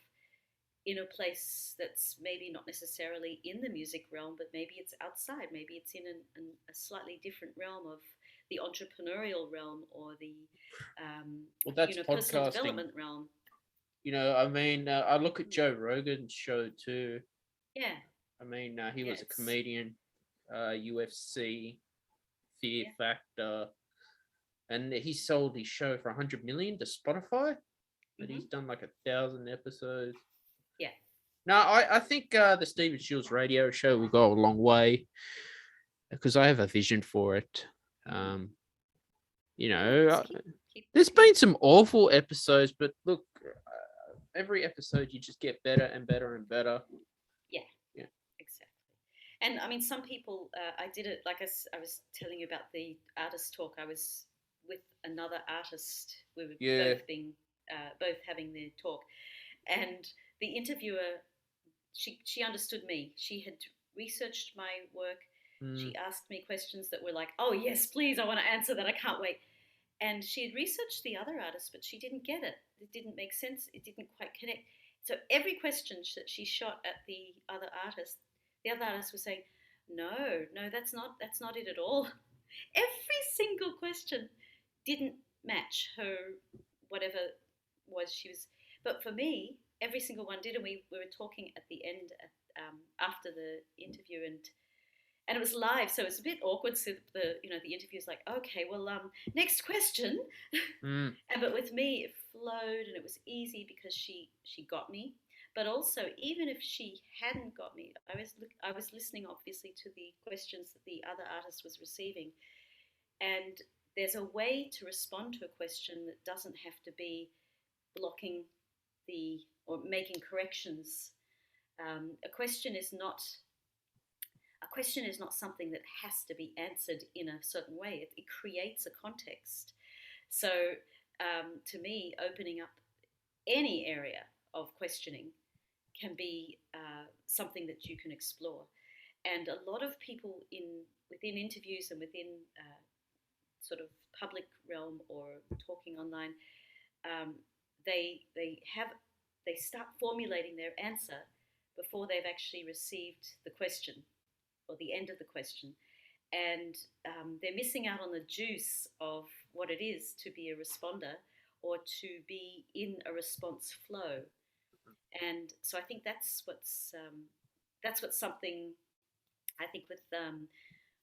in a place that's maybe not necessarily in the music realm, but maybe it's outside. Maybe it's in a slightly different realm of the entrepreneurial realm or the personal development realm. I mean, I look at Joe Rogan's show too. Yeah. I mean, he was a comedian, UFC, Fear Factor, and he sold his show for $100 million to Spotify, and he's done like 1,000 episodes. Yeah. No, I think the Stephen Shields radio show will go a long way because I have a vision for it. There's been some awful episodes, but look, every episode you just get better and better and better. Yeah, exactly. And I mean, some people, I did it, like I was telling you about the artist talk. I was with another artist. We were both having the talk, and the interviewer, she understood me. She had researched my work. She asked me questions that were like, "Oh yes, please, I want to answer that. I can't wait." And she had researched the other artist, but she didn't get it. It didn't make sense. It didn't quite connect. So every question that she shot at the other artist was saying, "No, that's not it at all." Every single question didn't match her, whatever was she was. But for me, every single one did, and we were talking at the end after the interview, and it was live, so it was a bit awkward. So the interview's like, "Okay, well, next question." But with me, it flowed and it was easy because she got me. But also, even if she hadn't got me, I was listening obviously to the questions that the other artist was receiving, and there's a way to respond to a question that doesn't have to be blocking or making corrections. A question is not something that has to be answered in a certain way. It creates a context. So to me, opening up any area of questioning can be something that you can explore. And a lot of people within interviews and within sort of public realm or talking online, they start formulating their answer before they've actually received the question or the end of the question. And they're missing out on the juice of what it is to be a responder or to be in a response flow. And so I think that's what's something I think with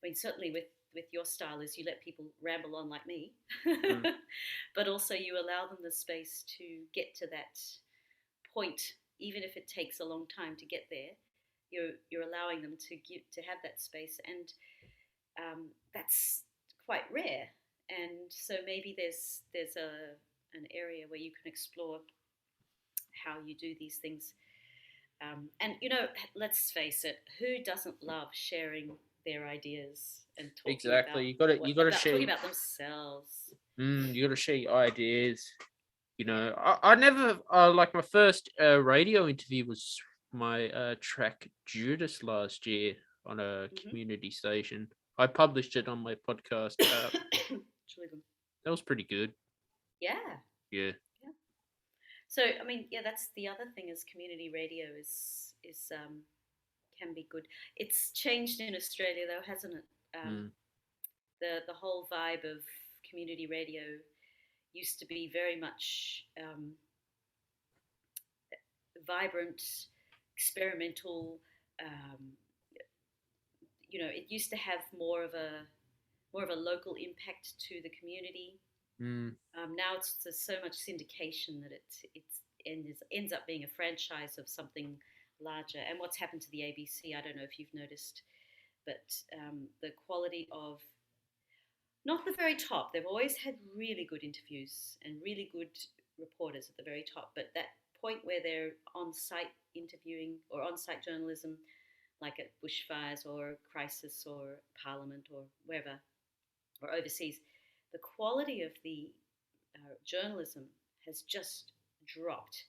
I mean, certainly with your style is you let people ramble on like me, Mm. but also you allow them the space to get to that point, even if it takes a long time to get there. You're allowing them to have that space, and that's quite rare. And so maybe there's an area where you can explore how you do these things. And let's face it, who doesn't love sharing their ideas and talking Exactly. about You got to talking share. about themselves? You got to share your ideas. I never like my first radio interview was my track Judas last year on a Mm-hmm. community station. I published it on my podcast. It's really good. That was pretty good. Yeah, Yeah. yeah. So I mean, yeah, that's the other thing is community radio is can be good. It's changed in Australia though, hasn't it? Mm. The whole vibe of community radio used to be very much vibrant, experimental. Um, it used to have more of a local impact to the community. Mm. Now there's so much syndication that ends up being a franchise of something larger. And what's happened to the ABC, I don't know if you've noticed, but the quality of not the very top. They've always had really good interviews and really good reporters at the very top, but that point where they're on site interviewing or on site journalism, like at bushfires or crisis or parliament or wherever or overseas, the quality of the journalism has just dropped.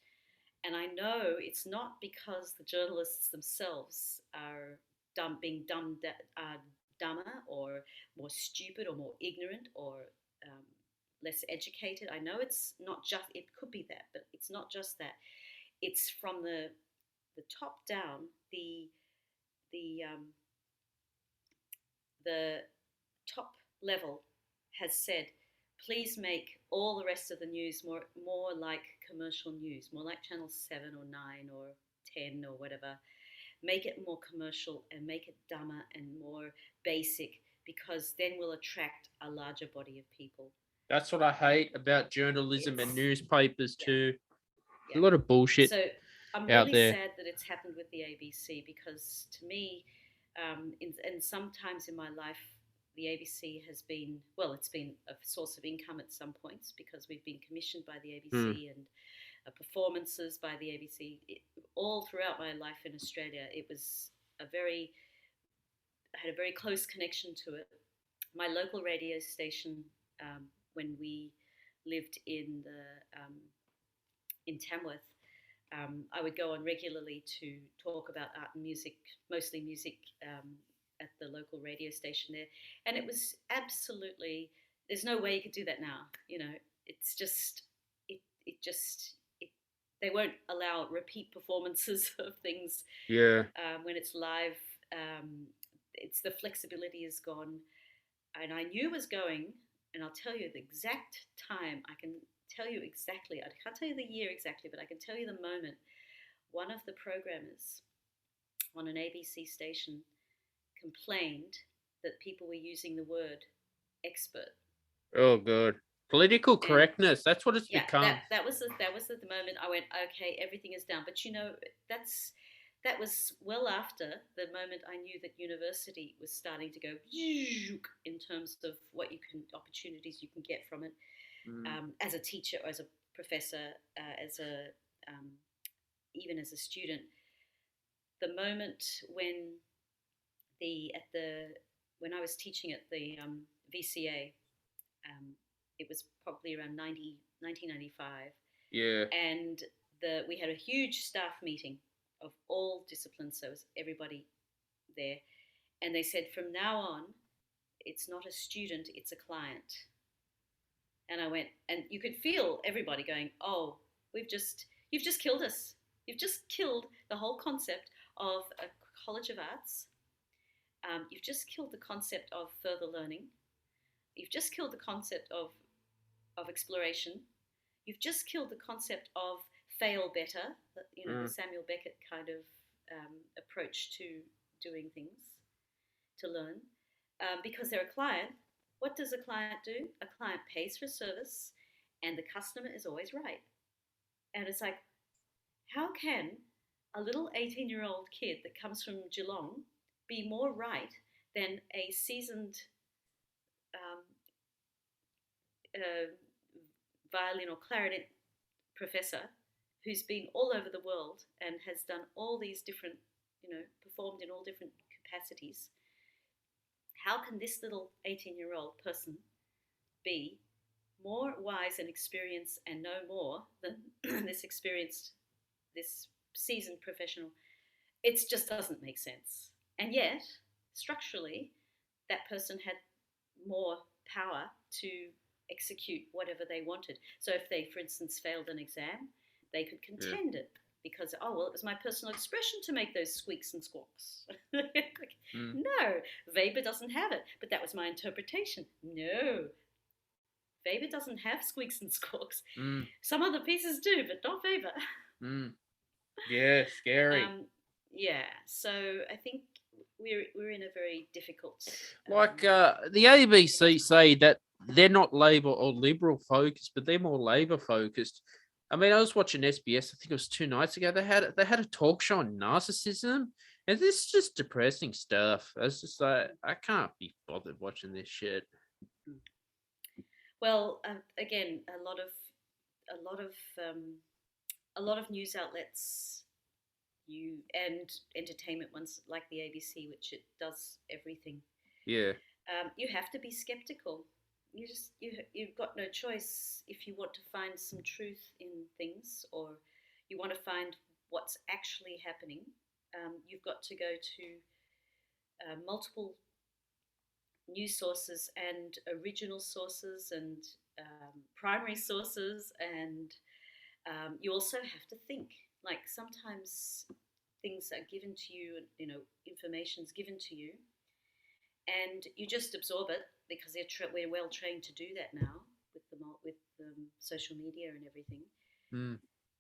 And I know it's not because the journalists themselves are dumber or more stupid or more ignorant or um, less educated. I know it's not just, it could be that, but it's not just that. It's from the top down, the, um, the top level has said, please make all the rest of the news more like commercial news, more like Channel 7 or 9 or 10 or whatever. Make it more commercial and make it dumber and more basic because then we'll attract a larger body of people. That's what I hate about journalism and newspapers Yeah, too. A yeah. lot of bullshit So I'm out really there. sad that it's happened with the ABC because to me, and sometimes in my life, the ABC has been, well, it's been a source of income at some points because we've been commissioned by the Mm. ABC and performances by the ABC. All throughout my life in Australia, it was I had a very close connection to it. My local radio station, when we lived in Tamworth, I would go on regularly to talk about art and music, mostly music, at the local radio station there. And it was absolutely, there's no way you could do that now. It's just, it just, they won't allow repeat performances of things Yeah. when it's live. It's the flexibility is gone. And I knew it was going, and I'll tell you the exact time. I can tell you exactly. I can't tell you the year exactly, but I can tell you the moment. One of the programmers on an ABC station complained that people were using the word expert, Oh god. Political and correctness. That's what it's yeah, become. that was the moment I went, okay, everything is down. But that was well after the moment I knew that university was starting to go in terms of opportunities you can get from it, Mm. as a teacher, or as a professor, as a even as a student. The moment the at the when I was teaching at the VCA, um, it was probably around 1995, Yeah. and we had a huge staff meeting of all disciplines, so it was everybody there, and they said from now on, it's not a student, it's a client. And I went, and you could feel everybody going, oh, you've just killed us. You've just killed the whole concept of a college of arts. You've just killed the concept of further learning. You've just killed the concept of exploration. You've just killed the concept of fail better, the Mm. Samuel Beckett kind of approach to doing things, to learn. because they're a client. What does a client do? A client pays for a service, and the customer is always right. And it's like, how can a little 18-year-old kid that comes from Geelong be more right than a seasoned um, uh, violin or clarinet professor who's been all over the world and has done all these different, performed in all different capacities? How can this little 18-year-old person be more wise and experienced and know more than this seasoned professional? It just doesn't make sense. And yet, structurally, that person had more power to execute whatever they wanted. So if they, for instance, failed an exam, they could contend it because, it was my personal expression to make those squeaks and squawks. No, Weber doesn't have it, but that was my interpretation. No, Weber doesn't have squeaks and squawks. Some other pieces do, but not Weber. Yeah, scary. So I think we're in a very difficult. The ABC say that they're not Labor or Liberal focused, but they're more Labor focused. I mean, I was watching SBS. I think it was 2 nights ago. They had a talk show on narcissism, and this is just depressing stuff. It's just like I can't be bothered watching this shit. Well, again, a lot of news outlets, and entertainment ones like the ABC, which it does everything. Yeah. You have to be skeptical. You've got no choice if you want to find some truth in things, or you want to find what's actually happening. You've got to go to multiple news sources and original sources and primary sources, and you also have to think. Like sometimes things are given to you, information's given to you, and you just absorb it because we're well trained to do that now with social media and everything.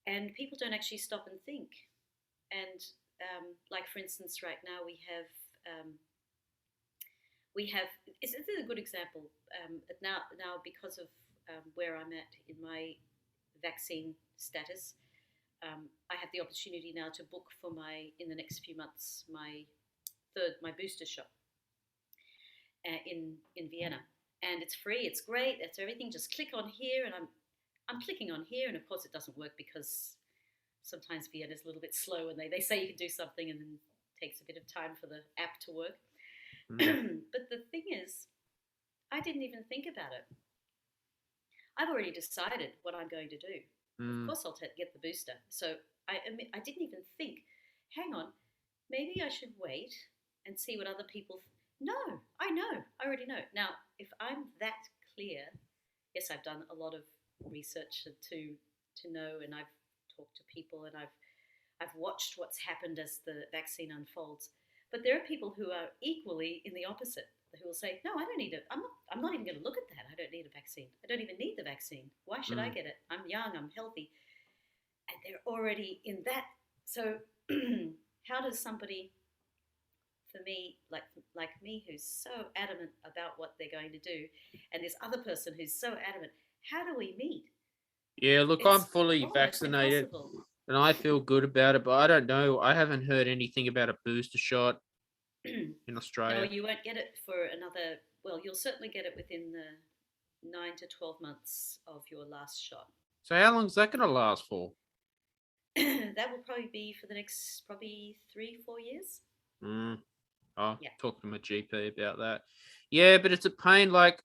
And people don't actually stop and think. And like for instance, right now we have this is a good example. Now because of where I'm at in my vaccine status, I have the opportunity now to book for in the next few months, my booster shot in Vienna, and it's free. It's great. It's everything. Just click on here, and I'm clicking on here, and of course it doesn't work because sometimes Vienna is a little bit slow, and they say you can do something, and then it takes a bit of time for the app to work. But the thing is, I didn't even think about it. I've already decided what I'm going to do. Of course, I'll get the booster. So I didn't even think, hang on, maybe I should wait and see what other people. No, I know. I already know. Now, if I'm that clear, yes, I've done a lot of research to know, and I've talked to people, and I've watched what's happened as the vaccine unfolds. But there are people who are equally in the opposite, who will say, no, I don't need it. I'm not even going to look at that. I don't need a vaccine. I don't even need the vaccine. Why should I get it? I'm young, I'm healthy. And they're already in that. So how does somebody, for me, like me, who's so adamant about what they're going to do, and this other person who's so adamant, how do we meet? Yeah, look, I'm fully vaccinated, and I feel good about it, but I don't know. I haven't heard anything about a booster shot in Australia. No, you won't get it for another. Well, you'll certainly get it within the 9 to 12 months of your last shot. So how long is that going to last for? That will probably be for the next 3-4 years. I'll talk to my GP about that. Yeah, but it's a pain. Like,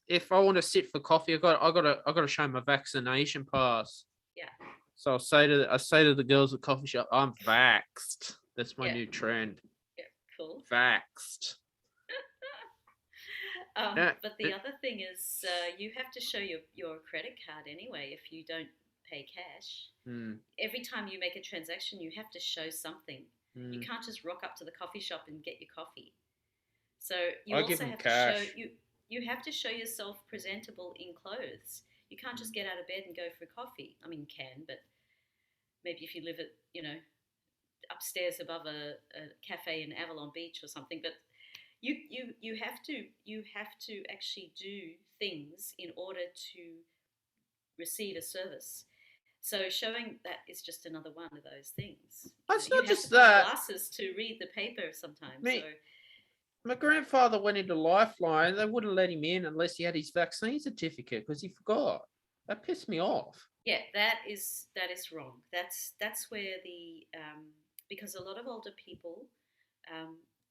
if I want to sit for coffee, I got to show my vaccination pass. Yeah. So I say to the girls at the coffee shop, I'm vaxxed. That's my new trend. Yeah, cool. Vaxxed. But the other thing is, you have to show your credit card anyway if you don't pay cash. Every time you make a transaction, you have to show something. You can't just rock up to the coffee shop and get your coffee. So you also have to show you have to show yourself presentable in clothes. You can't just get out of bed and go for coffee. I mean, you can, but maybe if you live at upstairs above a cafe in Avalon Beach or something. But you have to actually do things in order to receive a service. So showing that is just another one of those things. It's You not have to just put that. glasses to read the paper sometimes. Me, So my grandfather went into Lifeline. They wouldn't let him in unless he had his vaccine certificate because he forgot. That pissed me off. yeah, that is wrong. That's where the because a lot of older people,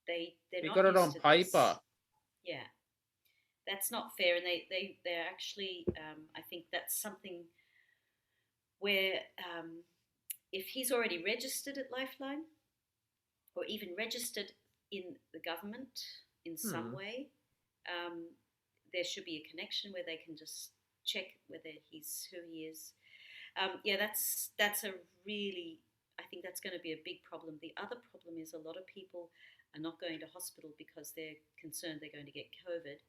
they're He not got it used on to this. paper. Yeah, that's not fair, and they're actually I think that's something where if he's already registered at Lifeline or even registered in the government in some Hmm. way, um, there should be a connection where they can just check whether he's who he is. Yeah, that's a really, I think that's going to be a big problem. The other problem is a lot of people are not going to hospital because they're concerned they're going to get COVID,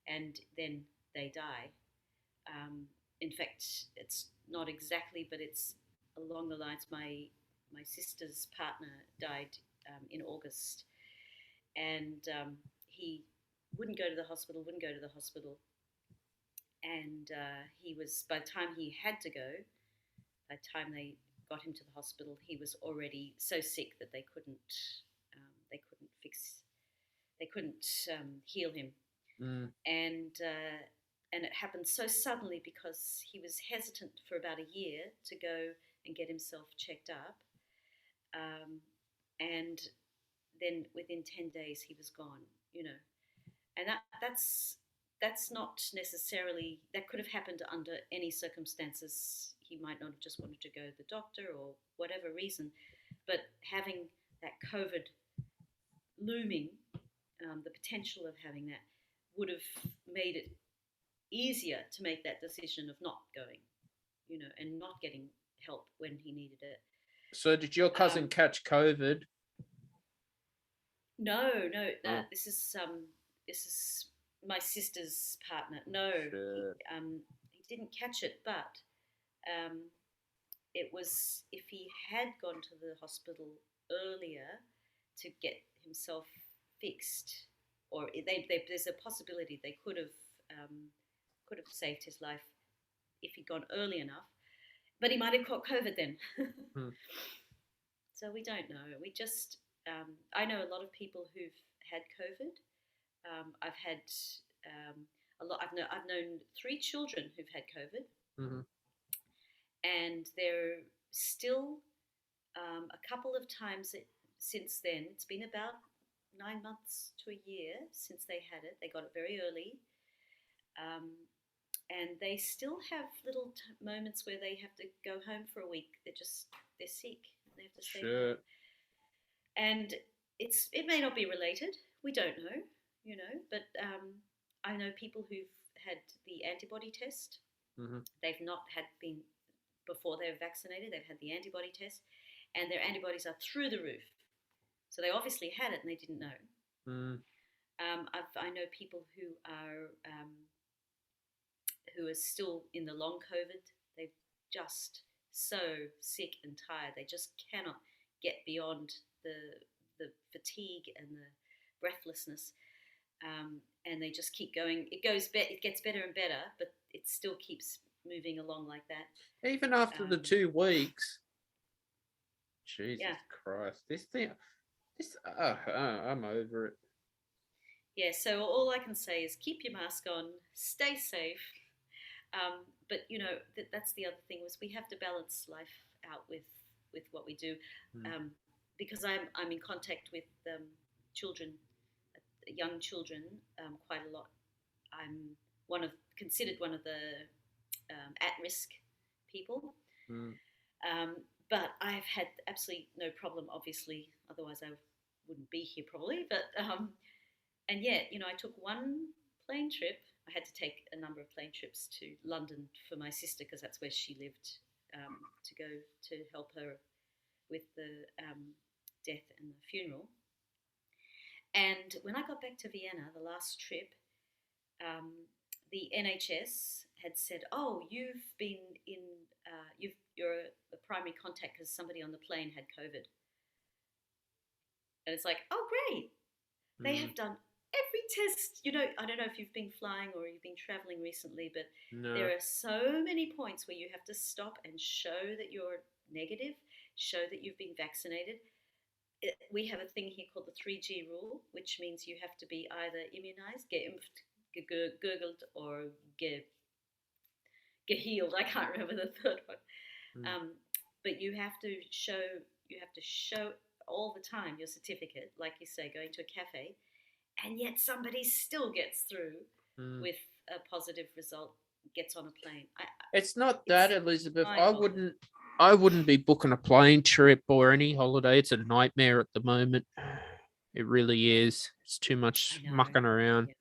and then they die. Um, in fact, it's not exactly, but it's along the lines. My sister's partner died in August, and he wouldn't go to the hospital, wouldn't go to the hospital, and he was by the time he had to go, by the time they got him to the hospital, he was already so sick that they couldn't fix, they couldn't heal him, Mm. and it happened so suddenly because he was hesitant for about a year to go and get himself checked up, and then within 10 days he was gone. And that's not necessarily, that could have happened under any circumstances. He might not have just wanted to go to the doctor or whatever reason, but having that COVID looming, the potential of having that would have made it easier to make that decision of not going, and not getting help when he needed it. So did your cousin Um, catch COVID? no, Oh, this is my sister's partner. No, shit. he didn't catch it, but um, it was if he had gone to the hospital earlier to get himself fixed, or there's a possibility they could have saved his life if he'd gone early enough. But he might have caught COVID then. Hmm. So we don't know. We just I know a lot of people who've had COVID. I've had a lot. I've known 3 children who've had COVID, Mm-hmm. and they're still a couple of times since then. It's been about 9 months to a year since they had it. They got it very early, um, and they still have little moments where they have to go home for a week. They're sick. They have to stay home, Shit. and it may not be related. We don't know, But I know people who've had the antibody test. Mm-hmm. They've not had been before they were vaccinated. They've had the antibody test, and their antibodies are through the roof. So they obviously had it and they didn't know. Mm. I know people who are still in the long COVID. They're just so sick and tired. They just cannot get beyond the fatigue and the breathlessness, and they just keep going. It gets better and better, but it still keeps moving along like that. Even after the 2 weeks. Jesus Yeah, Christ. This thing. I'm over it. yeah. So all I can say is keep your mask on, stay safe. But that's the other thing was we have to balance life out with what we do, Mm. because I'm in contact with children, young children, quite a lot. I'm considered one of the at-risk people. Mm. But I've had absolutely no problem, obviously, otherwise I wouldn't be here probably. But and yet, I took one plane trip. I had to take a number of plane trips to London for my sister because that's where she lived, to go to help her with the death and the funeral. And when I got back to Vienna, the last trip, um, the NHS had said, "Oh, you've been in, you're a primary contact because somebody on the plane had COVID." And it's like, "Oh, great! They Mm. have done every test, I don't know if you've been flying or you've been traveling recently, but No. there are so many points where you have to stop and show that you're negative, show that you've been vaccinated. We have a thing here called the 3G rule, which means you have to be either immunized, geimpft, gegurgelt, or gehealed. I can't remember the third one. Mm. But you have to show all the time your certificate, like you say, going to a cafe, and yet somebody still gets through with a positive result, gets on a plane. It's not that, It's Elizabeth. mind-boggling. I wouldn't be booking a plane trip or any holiday. It's a nightmare at the moment. It really is. It's too much I know. mucking around.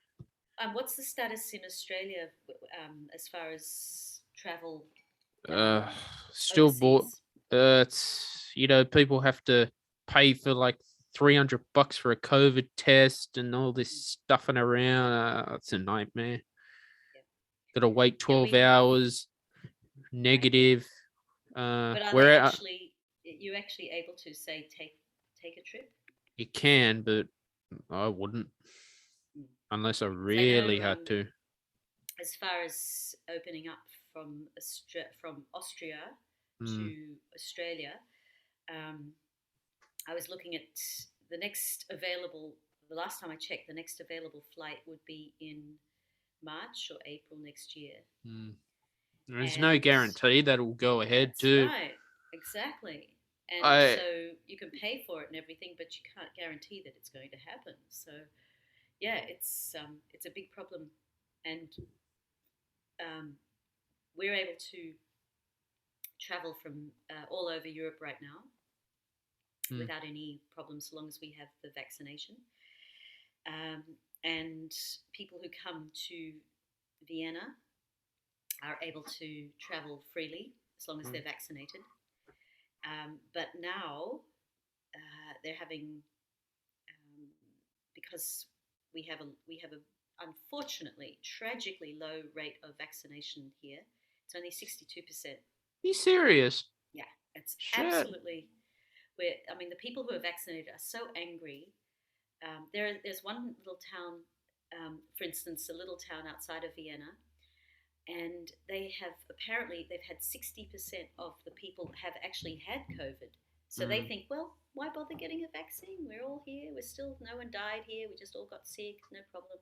Yeah. What's the status in Australia as far as travel Uh, still bought. overseas? It's people have to pay for like $300 for a COVID test and all this stuffing around. It's a nightmare. Yeah. Got to wait Yeah, 12 we have hours. nightmare. Negative. But are they Where actually you actually able to say take a trip? you can, but I wouldn't Mm. unless I 'Cause I know really had to. as far as opening up from Austria Mm. to Australia, um, I was looking at the next available. The last time I checked, the next available flight would be in March or April next year. Mm. There's no And guarantee that will go ahead that's too. right, exactly. And I so you can pay for it and everything, but you can't guarantee that it's going to happen. So yeah, it's a big problem, and um, we're able to travel from all over Europe right now without any problems, so long as we have the vaccination. Um, and people who come to Vienna are able to travel freely as long as they're vaccinated. But now they're having because we have a unfortunately tragically low rate of vaccination here. It's only 62%. Be serious. Yeah, it's Shit. absolutely. The people who are vaccinated are so angry. There's one little town, for instance, a little town outside of Vienna, and they've had 60% of the people have actually had COVID. So they think, well, why bother getting a vaccine? We're all here. No one died here. We just all got sick. No problem.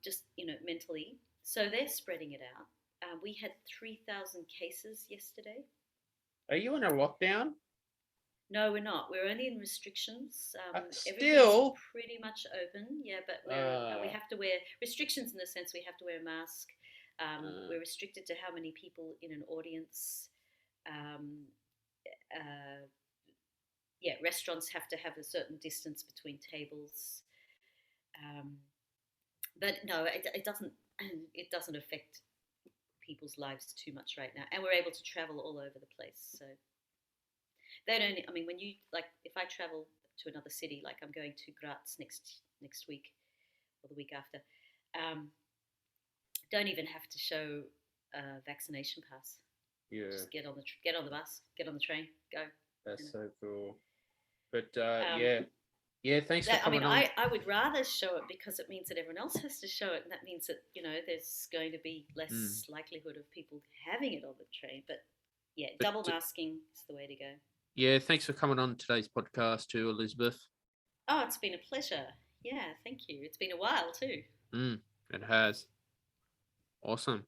Just mentally. So they're spreading it out. We had 3,000 cases yesterday. Are you in a lockdown? No, we're not. We're only in restrictions. Everything's Still. pretty much open. Yeah, but we Uh, have to wear restrictions in the sense we have to wear a mask. We're restricted to how many people in an audience. Um, uh, yeah, restaurants have to have a certain distance between tables. But no, it doesn't. It doesn't affect people's lives too much right now, and we're able to travel all over the place. So they don't. I mean, when you if I travel to another city, like I'm going to Graz next week or the week after, don't even have to show a vaccination pass. yeah, Just get on the bus, get on the train, go. that's so cool. But Um, yeah. Thanks for coming on. I would rather show it because it means that everyone else has to show it, and that means that there's going to be less likelihood of people having it on the train. But yeah, double masking is the way to go. Yeah, thanks for coming on today's podcast too, Elizabeth. Oh, it's been a pleasure. Yeah, thank you. It's been a while too. It has. Awesome.